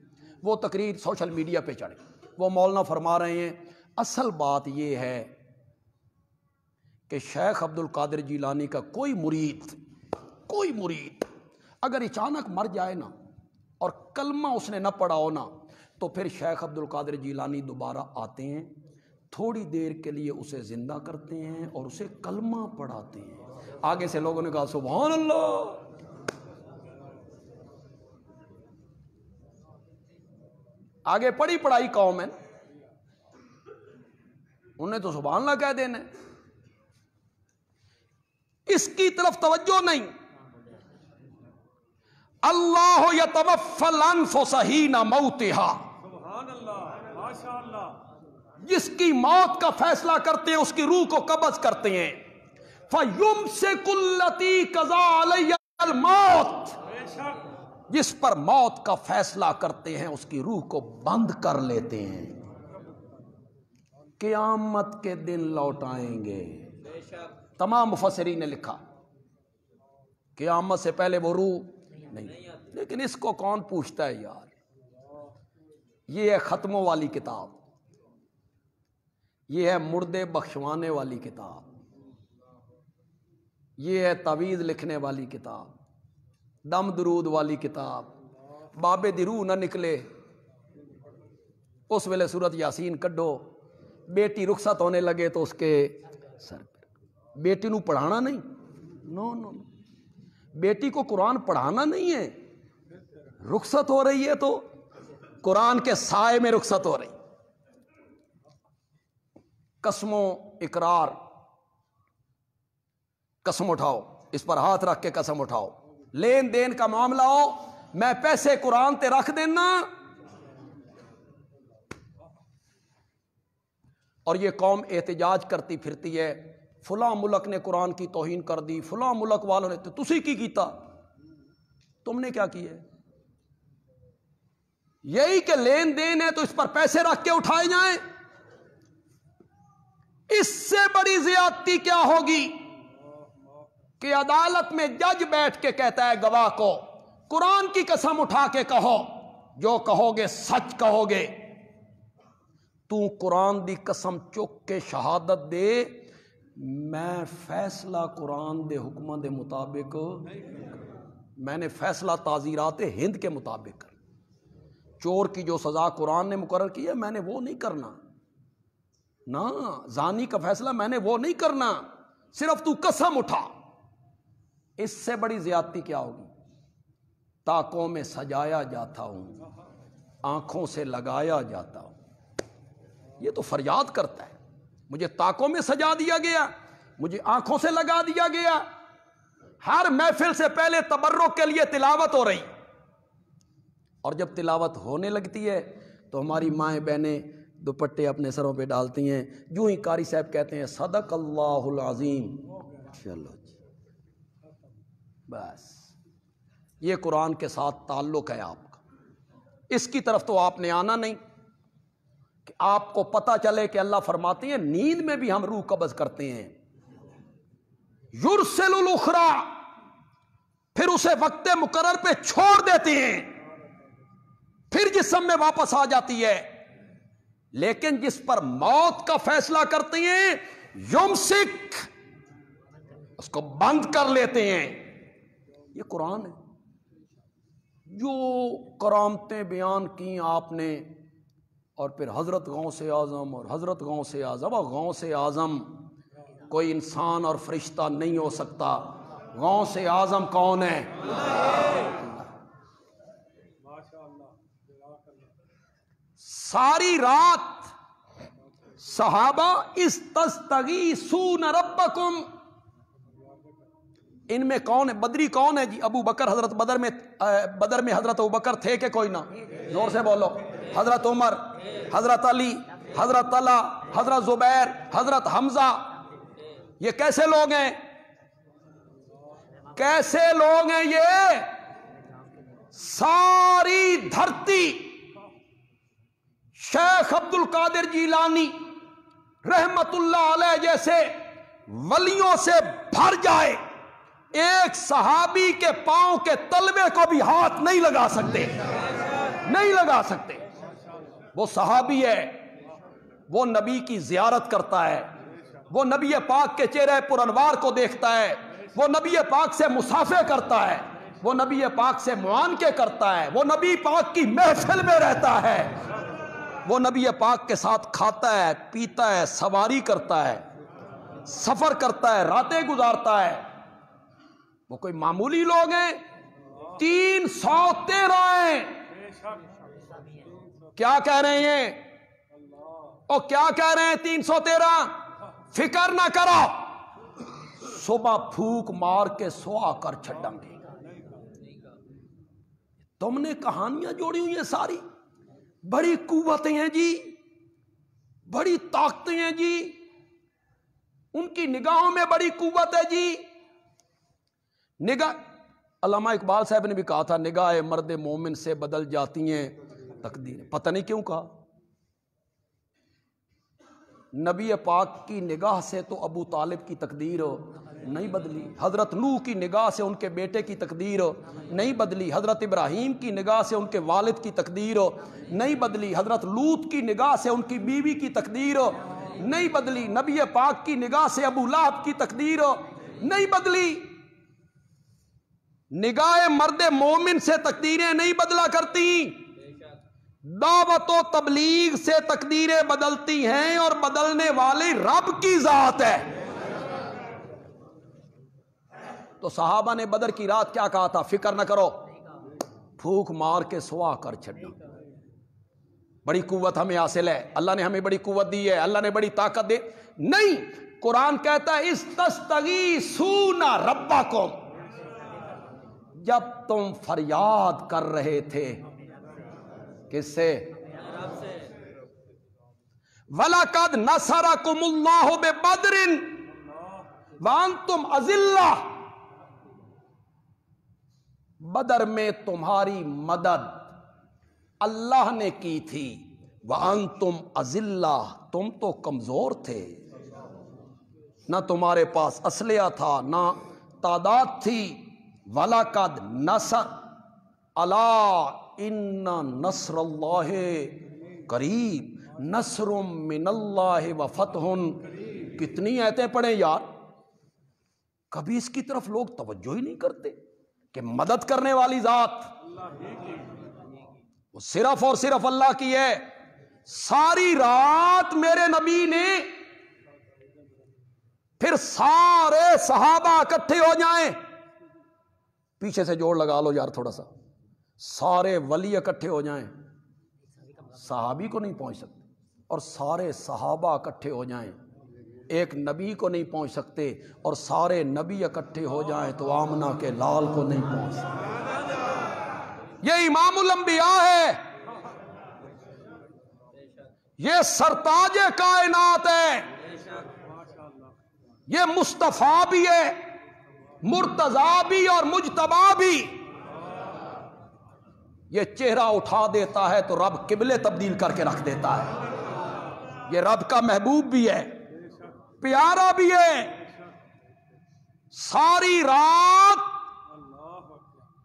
وہ تقریر سوشل میڈیا پہ چڑھ گئی۔ وہ مولانا فرما رہے ہیں اصل بات یہ ہے کہ شیخ عبد القادر جیلانی کا کوئی مرید اگر اچانک مر جائے نا اور کلمہ اس نے نہ پڑھا ہو نا، تو پھر شیخ عبد القادر جیلانی دوبارہ آتے ہیں، تھوڑی دیر کے لیے اسے زندہ کرتے ہیں اور اسے کلمہ پڑھاتے ہیں۔ آگے سے لوگوں نے کہا سبحان اللہ۔ آگے پڑھی پڑھائی قوم ہے، انہیں تو سبحان اللہ کہہ دینا، اس کی طرف توجہ نہیں۔ اللہ یتوفی الانفس حین موتها، سبحان اللہ، ماشاء اللہ، جس کی موت کا فیصلہ کرتے ہیں اس کی روح کو قبض کرتے ہیں۔ فَيُمْسِكُ الَّتِي قَضَىٰ عَلَيْهَا الْمَوْتَ، بے شک، جس پر موت کا فیصلہ کرتے ہیں اس کی روح کو بند کر لیتے ہیں، قیامت کے دن لوٹائیں گے۔ تمام مفسرین نے لکھا قیامت سے پہلے وہ روح نہیں، لیکن اس کو کون پوچھتا ہے یار؟ یہ ہے ختموں والی کتاب، یہ ہے مردے بخشوانے والی کتاب، یہ ہے تعویذ لکھنے والی کتاب، دم درود والی کتاب۔ بابے دی روح نہ نکلے اس ویلے سورت یاسین کڈو، بیٹی رخصت ہونے لگے تو اس کے سر پہ، بیٹی نو پڑھانا نہیں، نو نو، بیٹی کو قرآن پڑھانا نہیں ہے، رخصت ہو رہی ہے تو قرآن کے سائے میں رخصت ہو رہی۔ قسم و اقرار، قسم اٹھاؤ، اس پر ہاتھ رکھ کے قسم اٹھاؤ، لین دین کا معاملہ ہو، میں پیسے قرآن تے رکھ دینا، اور یہ قوم احتجاج کرتی پھرتی ہے فلاں ملک نے قرآن کی توہین کر دی، فلاں ملک والوں نے، تو تسی کی کیتا، تم نے کیا کیا ہے؟ یہی کہ لین دین ہے تو اس پر پیسے رکھ کے اٹھائے جائیں، اس سے بڑی زیادتی کیا ہوگی کہ عدالت میں جج بیٹھ کے کہتا ہے گواہ کو قرآن کی قسم اٹھا کے کہو، جو کہو گے سچ کہو گے، تو قرآن دی قسم چک کے شہادت دے، میں فیصلہ قرآن دے حکموں دے مطابق، میں نے فیصلہ تعزیرات ہند کے مطابق کر، چور کی جو سزا قرآن نے مقرر کی ہے میں نے وہ نہیں کرنا، نہ زانی کا فیصلہ میں نے وہ نہیں کرنا، صرف تو قسم اٹھا۔ اس سے بڑی زیادتی کیا ہوگی؟ تاکوں میں سجایا جاتا ہوں، آنکھوں سے لگایا جاتا ہوں، یہ تو فریاد کرتا ہے، مجھے تاکوں میں سجا دیا گیا، مجھے آنکھوں سے لگا دیا گیا۔ ہر محفل سے پہلے تبرک کے لیے تلاوت ہو رہی، اور جب تلاوت ہونے لگتی ہے تو ہماری مائیں بہنیں دوپٹے اپنے سروں پہ ڈالتی ہیں، جو ہی قاری صاحب کہتے ہیں صدق اللہ العظیم، چلو جی بس، یہ قرآن کے ساتھ تعلق ہے آپ کا، اس کی طرف تو آپ نے آنا نہیں کہ آپ کو پتہ چلے کہ اللہ فرماتے ہیں نیند میں بھی ہم روح قبض کرتے ہیں، یرسل الاخری، پھر اسے وقت مقرر پہ چھوڑ دیتے ہیں، پھر جسم میں واپس آ جاتی ہے، لیکن جس پر موت کا فیصلہ کرتے ہیں یمسک، اس کو بند کر لیتے ہیں۔ یہ قرآن ہے، جو کرامتیں بیان کی آپ نے، اور پھر حضرت غوث اعظم اور حضرت غوث اعظم، غوث اعظم کوئی انسان اور فرشتہ نہیں ہو سکتا، غوث اعظم کون ہے؟ ساری رات صحابہ استستغیثون ربکم، ان میں کون ہے بدری؟ کون ہے جی؟ ابو بکر، حضرت بدر میں حضرت ابو بکر تھے کہ کوئی نہ؟ زور سے بولو۔ حضرت عمر، حضرت علی، حضرت طلحہ، حضرت زبیر، حضرت حمزہ، یہ کیسے لوگ ہیں؟ کیسے لوگ ہیں یہ؟ ساری دھرتی شیخ عبد القادر جیلانی رحمت اللہ علیہ جیسے ولیوں سے بھر جائے، ایک صحابی کے پاؤں کے تلوے کو بھی ہاتھ نہیں لگا سکتے، نہیں لگا سکتے۔ وہ صحابی ہے، وہ نبی کی زیارت کرتا ہے، وہ نبی پاک کے چہرے پر انوار کو دیکھتا ہے، وہ نبی پاک سے مصافحہ کرتا ہے، وہ نبی پاک سے معانقے کرتا ہے، وہ نبی پاک کی محفل میں رہتا ہے، وہ نبی پاک کے ساتھ کھاتا ہے، پیتا ہے، سواری کرتا ہے، سفر کرتا ہے، راتیں گزارتا ہے۔ وہ کوئی معمولی لوگ ہیں؟ 313 ہیں۔ کیا کہہ رہے ہیں؟ اور کیا کہہ رہے ہیں 313؟ فکر نہ کرو، صبح پھوک مار کے سوا کر چھڈیں گے۔ تم نے کہانیاں جوڑی ہوئی ہیں ساری، بڑی قوتیں ہیں جی، بڑی طاقتیں ہیں جی، ان کی نگاہوں میں بڑی قوت ہے جی۔ نگاہ، علامہ اقبال صاحب نے بھی کہا تھا، نگاہ مرد مومن سے بدل جاتی ہیں تقدیریں۔ پتہ نہیں کیوں کہا۔ نبی پاک کی نگاہ سے تو ابو طالب کی تقدیر نہیں بدلی، حضرت نوح کی نگاہ سے ان کے بیٹے کی تقدیر نہیں بدلی، حضرت ابراہیم کی نگاہ سے ان کے والد کی تقدیر نہیں بدلی، حضرت لوط کی نگاہ سے ان کی بیوی کی تقدیر نہیں بدلی، نبی پاک کی نگاہ سے ابو لہب کی تقدیر نہیں بدلی۔ نگاہ مرد مومن سے تقدیریں نہیں بدلا کرتی، دعوت و تبلیغ سے تقدیریں بدلتی ہیں، اور بدلنے والی رب کی ذات ہے۔ تو صحابہ نے بدر کی رات کیا کہا تھا؟ فکر نہ کرو، پھوک مار کے سوا کر چھڑنا۔ بڑی قوت ہمیں حاصل ہے، اللہ نے ہمیں بڑی قوت دی ہے، اللہ نے بڑی طاقت دی نہیں۔ قرآن کہتا ہے استستغیثون ربکم، جب تم فریاد کر رہے تھے کس سے؟ وَلَقَدْ نَصَرَكُمُ اللَّهُ بِبَدْرٍ وَأَنْتُمْ أَذِلَّةٌ، بدر میں تمہاری مدد اللہ نے کی تھی، وَأَنْتُمْ أَذِلَّةٌ، تم تو کمزور تھے، نہ تمہارے پاس اسلحہ تھا، نہ تعداد تھی۔ وَلَقَدْ نَصَرَ أَلَا إِنَّ نَصْرَ اللَّهِ قریب، نصر من اللہ وفتح۔ کتنی آیتیں پڑھیں یار، کبھی اس کی طرف لوگ توجہ ہی نہیں کرتے کہ مدد کرنے والی ذات وہ صرف اور صرف اللہ کی ہے۔ ساری رات میرے نبی نے، پھر سارے صحابہ اکٹھے ہو جائیں، پیچھے سے جوڑ لگا لو یار تھوڑا سا، سارے ولی اکٹھے ہو جائیں، صحابی کو نہیں پہنچ سکتے، اور سارے صحابہ اکٹھے ہو جائیں، ایک نبی کو نہیں پہنچ سکتے، اور سارے نبی اکٹھے ہو جائیں تو آمنہ کے لال کو نہیں پہنچ سکتے۔ یہ امام الانبیاء ہے، یہ سرتاج کائنات ہے، یہ مصطفیٰ بھی ہے، مرتضیٰ بھی اور مجتبیٰ بھی۔ یہ چہرہ اٹھا دیتا ہے تو رب قبلے تبدیل کر کے رکھ دیتا ہے۔ یہ رب کا محبوب بھی ہے، پیارا بھی ہے۔ ساری رات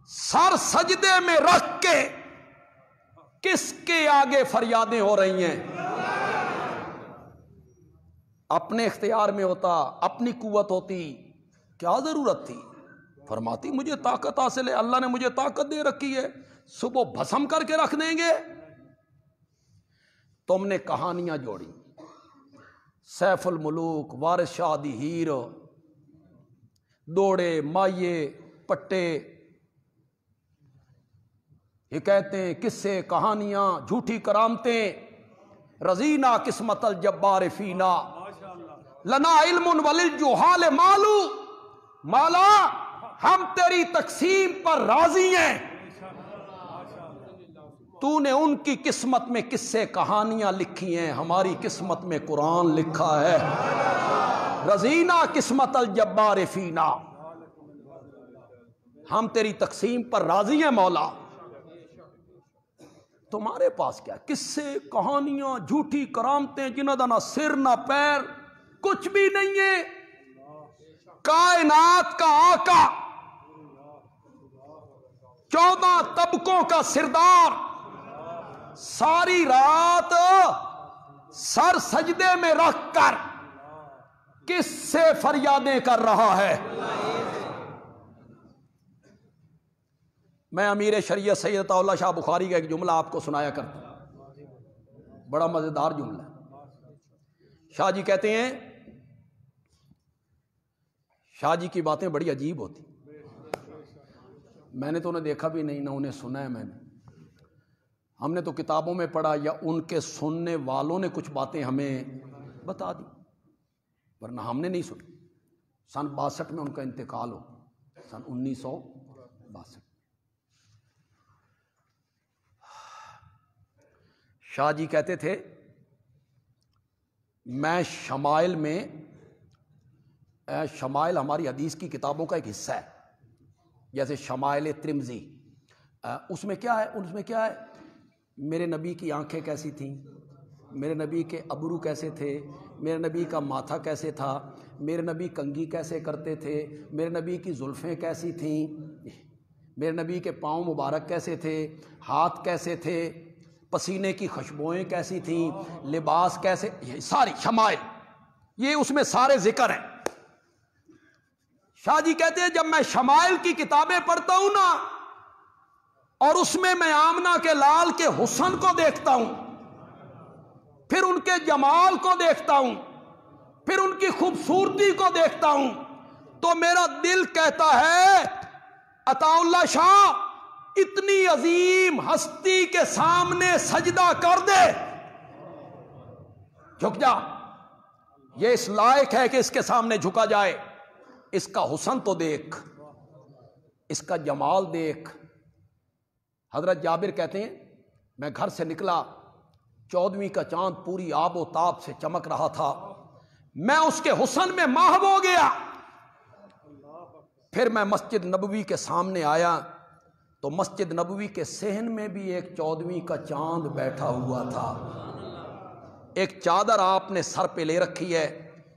سر سجدے میں رکھ کے کس کے آگے فریادیں ہو رہی ہیں؟ اپنے اختیار میں ہوتا، اپنی قوت ہوتی، کیا ضرورت تھی؟ فرماتی مجھے طاقت حاصل ہے، اللہ نے مجھے طاقت دے رکھی ہے، صبح بھسم کر کے رکھ دیں گے۔ تم نے کہانیاں جوڑی، سیف الملوک، وارث شاہ دی ہیر، دوڑے، مائیے، پٹے، یہ کہتے ہیں قصے، کہانیاں، جھوٹی کرامتیں۔ رضینا قسمت الجبار فینا لنا علم وللجہال مالو، مالا ہم تیری تقسیم پر راضی ہیں، تو نے ان کی قسمت میں قصے کہانیاں لکھی ہیں، ہماری قسمت میں قرآن لکھا ہے۔ رضینا قسمت الجبار فینا، ہم تیری تقسیم پر راضی ہیں مولا، تمہارے پاس کیا؟ قصے، کہانیاں، جھوٹی کرامتیں جنہاں دا نہ سر نہ پیر، کچھ بھی نہیں ہے۔ کائنات کا آقا، 14 طبقوں کا سردار، ساری رات سر سجدے میں رکھ کر کس سے فریادیں کر رہا ہے؟ میں امیر شریعت سید عطا اللہ شاہ بخاری کا ایک جملہ آپ کو سنایا کرتا ہوں، بڑا مزیدار جملہ ہے۔ شاہ جی کہتے ہیں، شاہ جی کی باتیں بڑی عجیب ہوتی، میں نے تو انہیں دیکھا بھی نہیں، نہ انہیں سنا ہے میں نے، ہم نے تو کتابوں میں پڑھا یا ان کے سننے والوں نے کچھ باتیں ہمیں بتا دی، ورنہ ہم نے نہیں سنی۔ سن 62 میں ان کا انتقال ہو، سن 1962۔ شاہ جی کہتے تھے، میں شمائل میں، شمائل ہماری حدیث کی کتابوں کا ایک حصہ ہے، جیسے شمائل ترمذی، اس میں کیا ہے میرے نبی کی آنکھیں کیسی تھیں، میرے نبی کے ابرو کیسے تھے، میرے نبی کا ماتھا کیسے تھا، میرے نبی کنگھی کیسے کرتے تھے، میرے نبی کی زلفیں کیسی تھیں، میرے نبی کے پاؤں مبارک کیسے تھے، ہاتھ کیسے تھے، پسینے کی خوشبوئیں کیسی تھیں، لباس کیسے، یہ ساری شمائل، یہ اس میں سارے ذکر ہیں۔ شاہ جی کہتے ہیں جب میں شمائل کی کتابیں پڑھتا ہوں نا، اور اس میں آمنہ کے لال کے حسن کو دیکھتا ہوں، پھر ان کے جمال کو دیکھتا ہوں، پھر ان کی خوبصورتی کو دیکھتا ہوں، تو میرا دل کہتا ہے عطا اللہ شاہ اتنی عظیم ہستی کے سامنے سجدہ کر دے، جھک جا، یہ اس لائق ہے کہ اس کے سامنے جھکا جائے، اس کا حسن تو دیکھ، اس کا جمال دیکھ۔ حضرت جابر کہتے ہیں میں گھر سے نکلا، 14ویں کا چاند پوری آب و تاب سے چمک رہا تھا، میں اس کے حسن میں محو ہو گیا۔ پھر میں مسجد نبوی کے سامنے آیا تو مسجد نبوی کے صحن میں بھی ایک 14ویں کا چاند بیٹھا ہوا تھا، ایک چادر آپ نے سر پہ لے رکھی ہے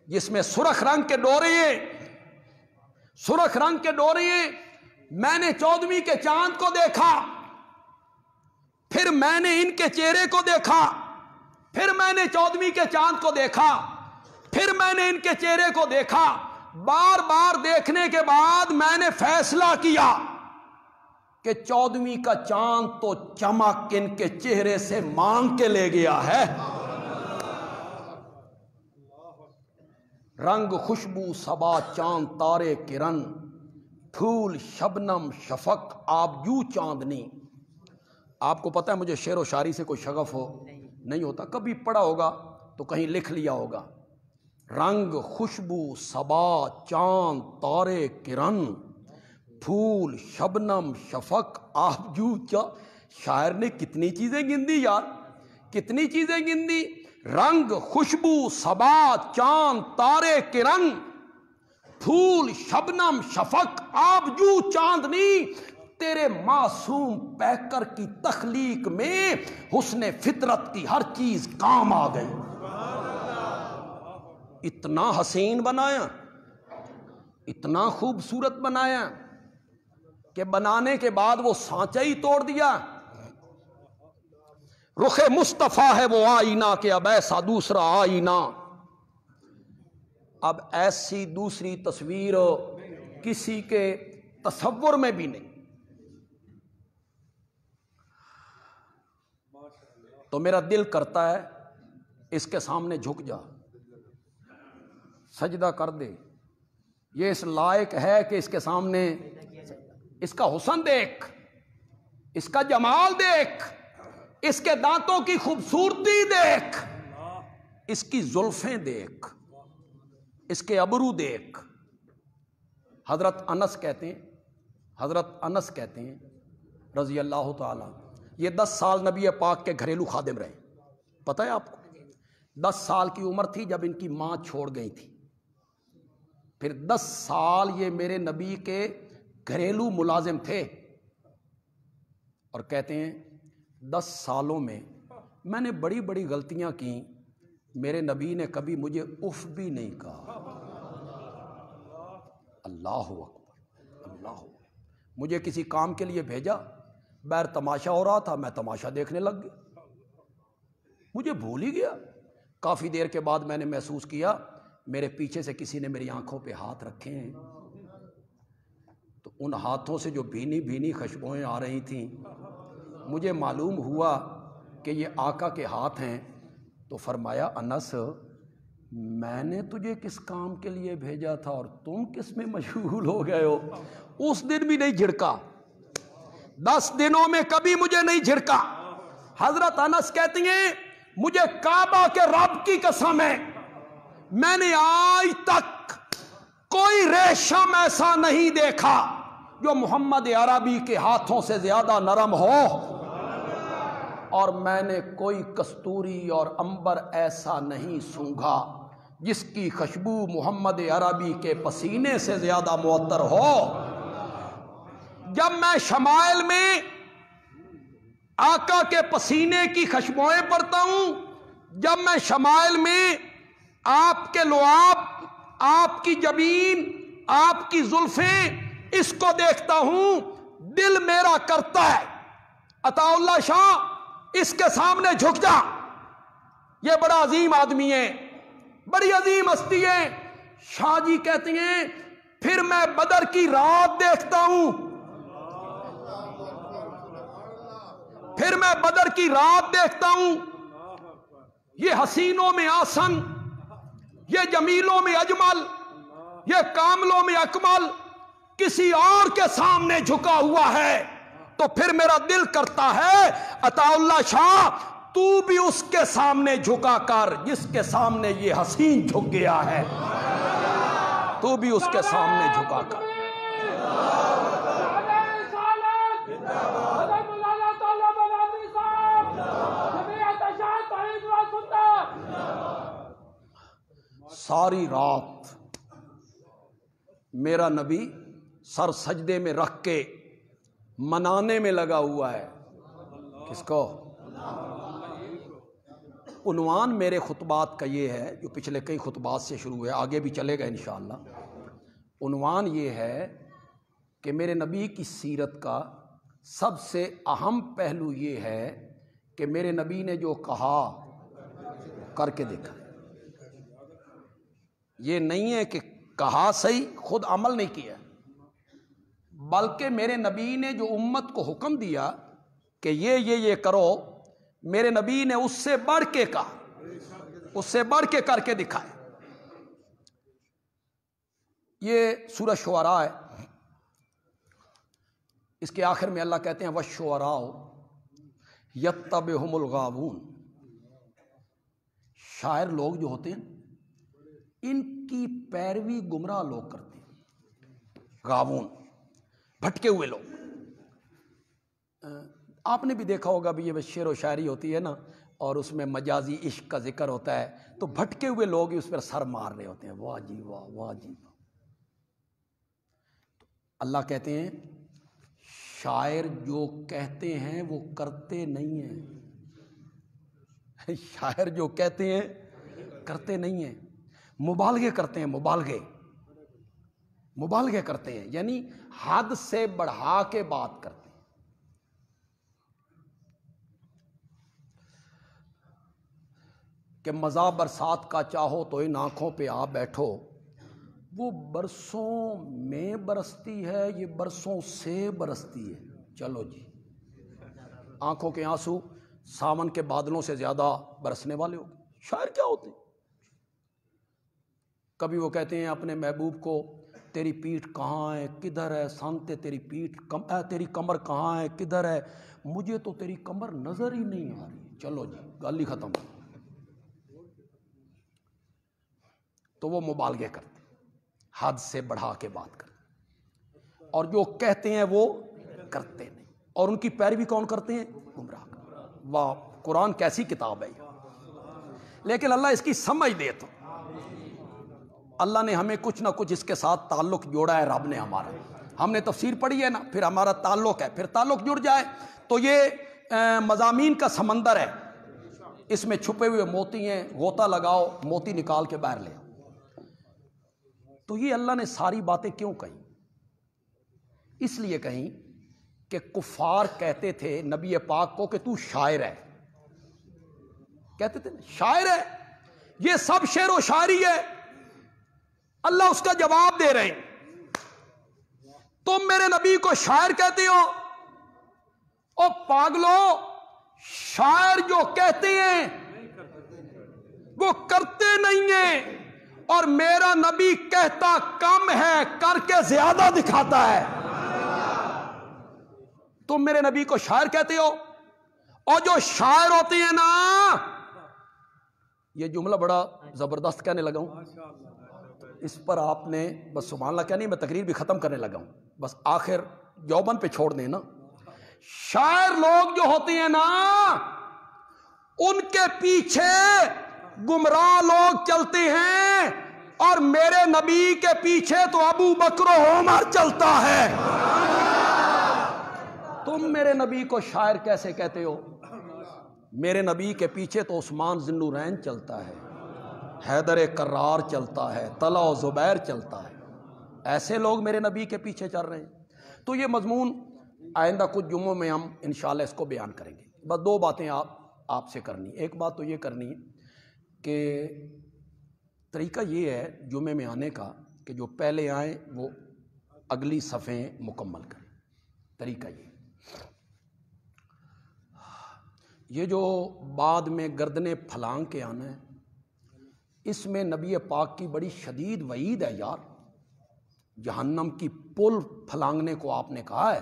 جس میں سرخ رنگ کے ڈورے ہیں، سرخ رنگ کے ڈورے ہیں۔ میں نے 14ویں کے چاند کو دیکھا، پھر میں نے ان کے چہرے کو دیکھا، پھر میں نے 14ویں کے چاند کو دیکھا، پھر میں نے ان کے چہرے کو دیکھا، بار بار دیکھنے کے بعد میں نے فیصلہ کیا کہ 14ویں کا چاند تو چمک ان کے چہرے سے مانگ کے لے گیا ہے۔ رنگ خوشبو صبا چاند تارے کرن، پھول شبنم شفق آبجو چاندنی۔ آپ کو پتہ ہے مجھے شعر و شاعری سے کوئی شغف ہو نہیں ہوتا، کبھی پڑھا ہوگا تو کہیں لکھ لیا ہوگا۔ رنگ خوشبو صبا چاند تارے کرن، پھول شبنم شفق آبجو شاعر نے کتنی چیزیں گن دی یار، کتنی چیزیں گن دی۔ رنگ خوشبو صبا چاند تارے کرن، پھول شبنم شفق آبجو چاندنی۔ تیرے معصوم پیکر کی تخلیق میں حسن فطرت کی ہر چیز کام آ گئی۔ اتنا حسین بنایا، اتنا خوبصورت بنایا کہ بنانے کے بعد وہ سانچہ ہی توڑ دیا۔ رخ مصطفیٰ ہے وہ آئینہ کہ اب ایسا دوسرا آئینہ، اب ایسی دوسری تصویر کسی کے تصور میں بھی نہیں۔ تو میرا دل کرتا ہے اس کے سامنے جھک جا، سجدہ کر دے، یہ اس لائق ہے کہ اس کے سامنے، اس کا حسن دیکھ، اس کا جمال دیکھ، اس کے دانتوں کی خوبصورتی دیکھ، اس کی زلفیں دیکھ، اس کے ابرو دیکھ۔ حضرت انس کہتے ہیں رضی اللہ تعالی، یہ 10 سال نبی پاک کے گھریلو خادم رہے، پتہ ہے آپ کو؟ 10 سال کی عمر تھی جب ان کی ماں چھوڑ گئی تھی، پھر 10 سال یہ میرے نبی کے گھریلو ملازم تھے، اور کہتے ہیں 10 سالوں میں نے بڑی بڑی غلطیاں کی، میرے نبی نے کبھی مجھے اف بھی نہیں کہا۔ اللہ اکبر، اللہ اکبر۔ مجھے کسی کام کے لیے بھیجا، باہر تماشا ہو رہا تھا، میں تماشا دیکھنے لگ گیا، مجھے بھول ہی گیا۔ کافی دیر کے بعد میں نے محسوس کیا میرے پیچھے سے کسی نے میری آنکھوں پہ ہاتھ رکھے ہیں، تو ان ہاتھوں سے جو بھینی بھینی خوشبوئیں آ رہی تھیں، مجھے معلوم ہوا کہ یہ آقا کے ہاتھ ہیں۔ تو فرمایا انس، میں نے تجھے کس کام کے لیے بھیجا تھا اور تم کس میں مشغول ہو گئے ہو؟ اس دن بھی نہیں جھڑکا، 10 دنوں میں کبھی مجھے نہیں جھڑکا۔ حضرت انس کہتی ہیں مجھے کعبہ کے رب کی قسم ہے، میں نے آج تک کوئی ریشم ایسا نہیں دیکھا جو محمد عربی کے ہاتھوں سے زیادہ نرم ہو، اور میں نے کوئی کستوری اور عنبر ایسا نہیں سونگھا جس کی خوشبو محمد عربی کے پسینے سے زیادہ معطر ہو۔ جب میں شمائل میں آقا کے پسینے کی خوشبوئیں پڑھتا ہوں، جب میں شمائل میں آپ کے لعاب، آپ کی جبین، آپ کی زلفیں، اس کو دیکھتا ہوں، دل میرا کرتا ہے عطا اللہ شاہ اس کے سامنے جھک جا، یہ بڑا عظیم آدمی ہے، بڑی عظیم ہستی ہے۔ شاہ جی کہتی ہیں پھر میں بدر کی رات دیکھتا ہوں، پھر میں بدر کی رات دیکھتا ہوں، یہ حسینوں میں آسن، یہ جمیلوں میں اجمل، یہ کاملوں میں اکمل کسی اور کے سامنے جھکا ہوا ہے، تو پھر میرا دل کرتا ہے عطا اللہ شاہ تو بھی اس کے سامنے جھکا کر جس کے سامنے یہ حسین جھک گیا ہے، تو بھی اس کے سامنے جھکا کر۔ ساری رات میرا نبی سر سجدے میں رکھ کے منانے میں لگا ہوا ہے، کس کو؟ عنوان میرے خطبات کا یہ ہے، جو پچھلے کئی خطبات سے شروع ہے، آگے بھی چلے گا انشاءاللہ۔ عنوان یہ ہے کہ میرے نبی کی سیرت کا سب سے اہم پہلو یہ ہے کہ میرے نبی نے جو کہا کر کے دیکھا۔ یہ نہیں ہے کہ کہا صحیح، خود عمل نہیں کیا، بلکہ میرے نبی نے جو امت کو حکم دیا کہ یہ کرو، میرے نبی نے اس سے بڑھ کے کہا، اس سے بڑھ کے کر کے دکھائے۔ یہ سورہ شعراء ہے، اس کے آخر میں اللہ کہتے ہیں وَالشُّعَرَاءُ يَتَّبِعُهُمُ الْغَاوُونَ۔ شاعر لوگ جو ہوتے ہیں ان کی پیروی گمراہ لوگ کرتے ہیں، غاوون، بھٹکے ہوئے لوگ۔ آپ نے بھی دیکھا ہوگا بھی یہ شعر و شاعری ہوتی ہے نا، اور اس میں مجازی عشق کا ذکر ہوتا ہے، تو بھٹکے ہوئے لوگ ہی اس پر سر مار رہے ہوتے ہیں، واہ جی واہ، واہ جی واہ۔ اللہ کہتے ہیں شاعر جو کہتے ہیں وہ کرتے نہیں ہیں، شاعر جو کہتے ہیں کرتے نہیں ہیں، مبالغے کرتے ہیں، مبالغے کرتے ہیں، یعنی حد سے بڑھا کے بات کرتے ہیں۔ کہ مزہ برسات کا چاہو تو ان آنکھوں پہ آ بیٹھو، وہ برسوں میں برستی ہے، یہ برسوں سے برستی ہے۔ چلو جی، آنکھوں کے آنسو ساون کے بادلوں سے زیادہ برسنے والے ہو۔ شاعر کیا ہوتے ہیں؟ کبھی وہ کہتے ہیں اپنے محبوب کو تیری پیٹھ کہاں ہے کدھر ہے، سانتے تیری تیری کمر کہاں ہے کدھر ہے، مجھے تو تیری کمر نظر ہی نہیں آ رہی۔ چلو جی، گالی ختم۔ تو وہ مبالغے کرتے ہیں، حد سے بڑھا کے بات کرتے ہیں، اور جو کہتے ہیں وہ کرتے نہیں، اور ان کی پیروی کون کرتے ہیں؟ گمراہ۔ واہ، قرآن کیسی کتاب ہے یہ، لیکن اللہ اس کی سمجھ دے تو اللہ نے ہمیں کچھ نہ کچھ اس کے ساتھ تعلق جوڑا ہے، رب نے ہمارا، ہم نے تفسیر پڑھی ہے نا، پھر ہمارا تعلق ہے، پھر تعلق جڑ جائے تو یہ مضامین کا سمندر ہے، اس میں چھپے ہوئے موتی ہیں، غوطہ لگاؤ موتی نکال کے باہر لے آؤ۔ تو یہ اللہ نے ساری باتیں کیوں کہیں؟ اس لیے کہیں کہ کفار کہتے تھے نبی پاک کو کہ تو شاعر ہے، کہتے تھے شاعر ہے، یہ سب شعر و شاعری ہے۔ اللہ اس کا جواب دے رہے ہیں، تم میرے نبی کو شاعر کہتے ہو؟ او پاگلو، شاعر جو کہتے ہیں وہ کرتے نہیں ہیں، اور میرا نبی کہتا کم ہے کر کے زیادہ دکھاتا ہے۔ تم میرے نبی کو شاعر کہتے ہو، اور جو شاعر ہوتے ہیں نا، یہ جملہ بڑا زبردست کہنے لگا ہوں، اس پر آپ نے بس سبحان اللہ کہنی، میں تقریر بھی ختم کرنے لگا ہوں، بس آخر جوبن پہ چھوڑ دیں نا۔ شاعر لوگ جو ہوتے ہیں نا، ان کے پیچھے گمراہ لوگ چلتے ہیں، اور میرے نبی کے پیچھے تو ابو بکر و عمر چلتا ہے۔ تم میرے نبی کو شاعر کیسے کہتے ہو؟ میرے نبی کے پیچھے تو عثمان ذی النورین چلتا ہے، حیدر کرار چلتا ہے، طلحہ و زبیر چلتا ہے، ایسے لوگ میرے نبی کے پیچھے چل رہے ہیں۔ تو یہ مضمون آئندہ کچھ جمعوں میں ہم انشاءاللہ اس کو بیان کریں گے۔ بس دو باتیں آپ سے کرنی، ایک بات تو یہ کرنی ہے کہ طریقہ یہ ہے جمعے میں آنے کا کہ جو پہلے آئیں وہ اگلی صفحیں مکمل کریں، طریقہ یہ جو بعد میں گردنیں پھلانگ کے آنا ہے، اس میں نبی پاک کی بڑی شدید وعید ہے یار۔ جہنم کی پل پھلانگنے کو آپ نے کہا ہے،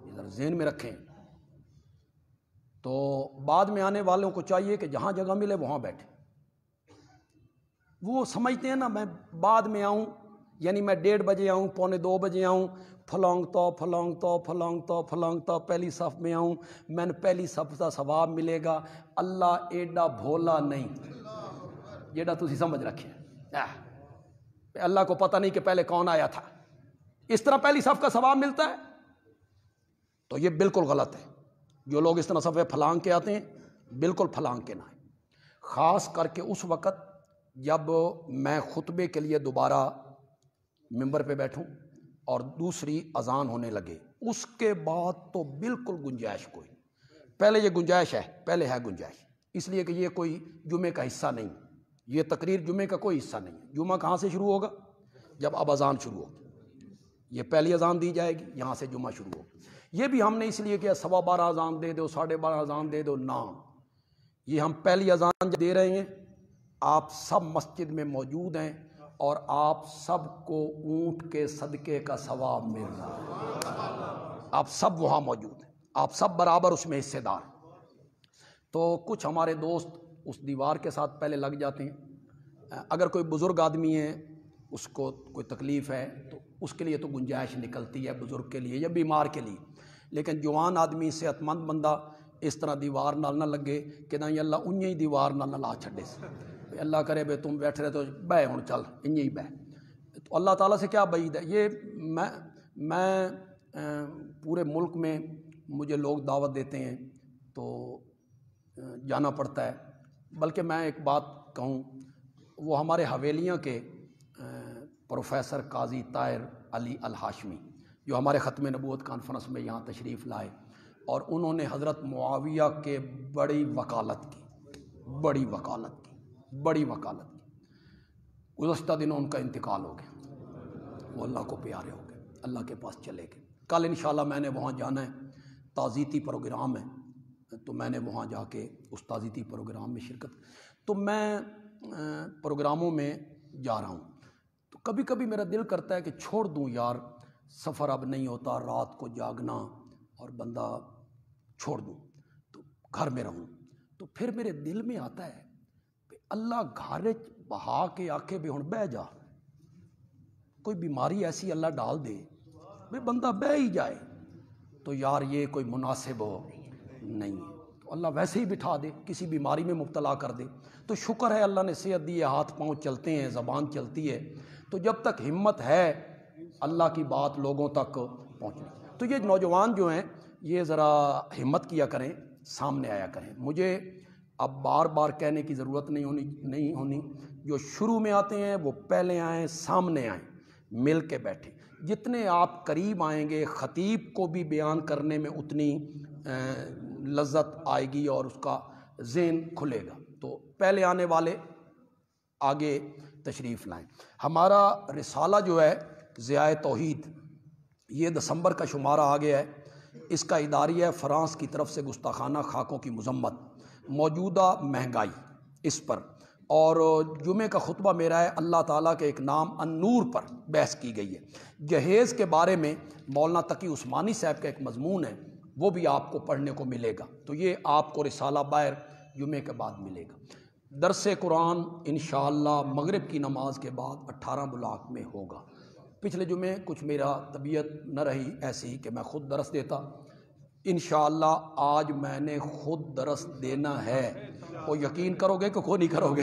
ادھر ذہن میں رکھیں۔ تو بعد میں آنے والوں کو چاہیے کہ جہاں جگہ ملے وہاں بیٹھے۔ وہ سمجھتے ہیں نا میں بعد میں آؤں، یعنی میں 1:30 بجے آؤں، 1:45 بجے آؤں، پھلانگتا پہلی صف میں آؤں، میں نے پہلی صف کا ثواب ملے گا۔ اللہ ایڈا بھولا نہیں جیڑا تسی سمجھ رکھے۔ اللہ کو پتہ نہیں کہ پہلے کون آیا تھا، اس طرح پہلی صف کا ثواب ملتا ہے؟ تو یہ بالکل غلط ہے۔ جو لوگ اس طرح صفحے پھلانگ کے آتے ہیں، بالکل پھلانگ کے نہ آئیں، خاص کر کے اس وقت جب میں خطبے کے لیے دوبارہ ممبر پہ بیٹھوں اور دوسری اذان ہونے لگے، اس کے بعد تو بالکل گنجائش کوئی نہیں۔ پہلے یہ گنجائش ہے، پہلے ہے گنجائش، اس لیے کہ یہ کوئی جمعے کا حصہ نہیں، یہ تقریر جمعے کا کوئی حصہ نہیں۔ جمعہ کہاں سے شروع ہوگا؟ جب اب اذان شروع ہوگی، یہ پہلی اذان دی جائے گی، یہاں سے جمعہ شروع ہوگا۔ یہ بھی ہم نے اس لیے کہ 12:15 اذان دے دو، 12:30 اذان دے دو، نہ، یہ ہم پہلی اذان دے رہے ہیں۔ آپ سب مسجد میں موجود ہیں اور آپ سب کو اونٹ کے صدقے کا ثواب مل رہا ہے، آپ سب وہاں موجود ہیں، آپ سب برابر اس میں حصے دار۔ تو کچھ ہمارے دوست اس دیوار کے ساتھ پہلے لگ جاتے ہیں، اگر کوئی بزرگ آدمی ہے، اس کو کوئی تکلیف ہے تو اس کے لیے تو گنجائش نکلتی ہے، بزرگ کے لیے یا بیمار کے لیے، لیکن جوان آدمی صحت مند بندہ اس طرح دیوار نال نہ لگے کہ نہیں اللہ انہیں ہی دیوار نال نہ لا چھڑے سے، اللہ کرے بے تم بیٹھ رہے تو بہ ہوں چل انہیں ہی بہ۔ تو اللہ تعالیٰ سے کیا بعید ہے؟ یہ میں پورے ملک میں مجھے لوگ دعوت دیتے ہیں تو جانا پڑتا ہے۔ بلکہ میں ایک بات کہوں، وہ ہمارے حویلیاں کے پروفیسر قاضی طاہر علی الہاشمی جو ہمارے ختم نبوت کانفرنس میں یہاں تشریف لائے، اور انہوں نے حضرت معاویہ کے بڑی وکالت کی۔ گزشتہ دنوں ان کا انتقال ہو گیا، وہ اللہ کو پیارے ہو گئے، اللہ کے پاس چلے گئے۔ کل انشاءاللہ میں نے وہاں جانا ہے، تعزیتی پروگرام ہے، تو میں نے وہاں جا کے اس تعزیتی پروگرام میں شرکت، تو میں پروگراموں میں جا رہا ہوں تو کبھی کبھی میرا دل کرتا ہے کہ چھوڑ دوں یار، سفر اب نہیں ہوتا، رات کو جاگنا، اور بندہ چھوڑ دوں تو گھر میں رہوں۔ تو پھر میرے دل میں آتا ہے کہ اللہ گھر بہا کے آکھے بھی ہن بہ جا، کوئی بیماری ایسی اللہ ڈال دے بھی بندہ بہ ہی جائے، تو یار یہ کوئی مناسب نہیں ہے۔ تو اللہ ویسے ہی بٹھا دے، کسی بیماری میں مبتلا کر دے تو شکر ہے اللہ نے صحت دی ہے، ہاتھ پاؤں چلتے ہیں، زبان چلتی ہے، تو جب تک ہمت ہے اللہ کی بات لوگوں تک پہنچنی۔ تو یہ نوجوان جو ہیں یہ ذرا ہمت کیا کریں، سامنے آیا کریں. مجھے اب بار بار کہنے کی ضرورت نہیں ہونی. جو شروع میں آتے ہیں وہ پہلے آئیں، سامنے آئیں، مل کے بیٹھیں. جتنے آپ قریب آئیں گے خطیب کو بھی بیان کرنے میں اتنی لذت آئے گی اور اس کا ذہن کھلے گا. تو پہلے آنے والے آگے تشریف لائیں. ہمارا رسالہ جو ہے ضیاء توحید، یہ دسمبر کا شمارہ آ گیا ہے. اس کا اداریہ فرانس کی طرف سے گستاخانہ خاکوں کی مذمت، موجودہ مہنگائی اس پر، اور جمعہ کا خطبہ میرا ہے اللہ تعالیٰ کے ایک نام النور پر بحث کی گئی ہے. جہیز کے بارے میں مولانا تقی عثمانی صاحب کا ایک مضمون ہے، وہ بھی آپ کو پڑھنے کو ملے گا. تو یہ آپ کو رسالہ باہر جمعہ کے بعد ملے گا. درس قرآن انشاءاللہ مغرب کی نماز کے بعد 18 بلاک میں ہوگا. پچھلے جمعے کچھ میرا طبیعت نہ رہی ایسی کہ میں خود درس دیتا. انشاءاللہ آج میں نے خود درس دینا ہے. کوئی یقین کرو گے کہ کوئی نہیں کرو گے؟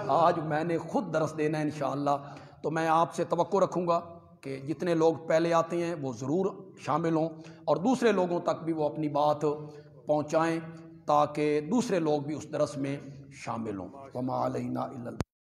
آج میں نے خود درس دینا ہے انشاءاللہ. تو میں آپ سے توقع رکھوں گا کہ جتنے لوگ پہلے آتے ہیں وہ ضرور شامل ہوں اور دوسرے لوگوں تک بھی وہ اپنی بات پہنچائیں تاکہ دوسرے لوگ بھی اس درس میں شامل ہوں. وما علینا الا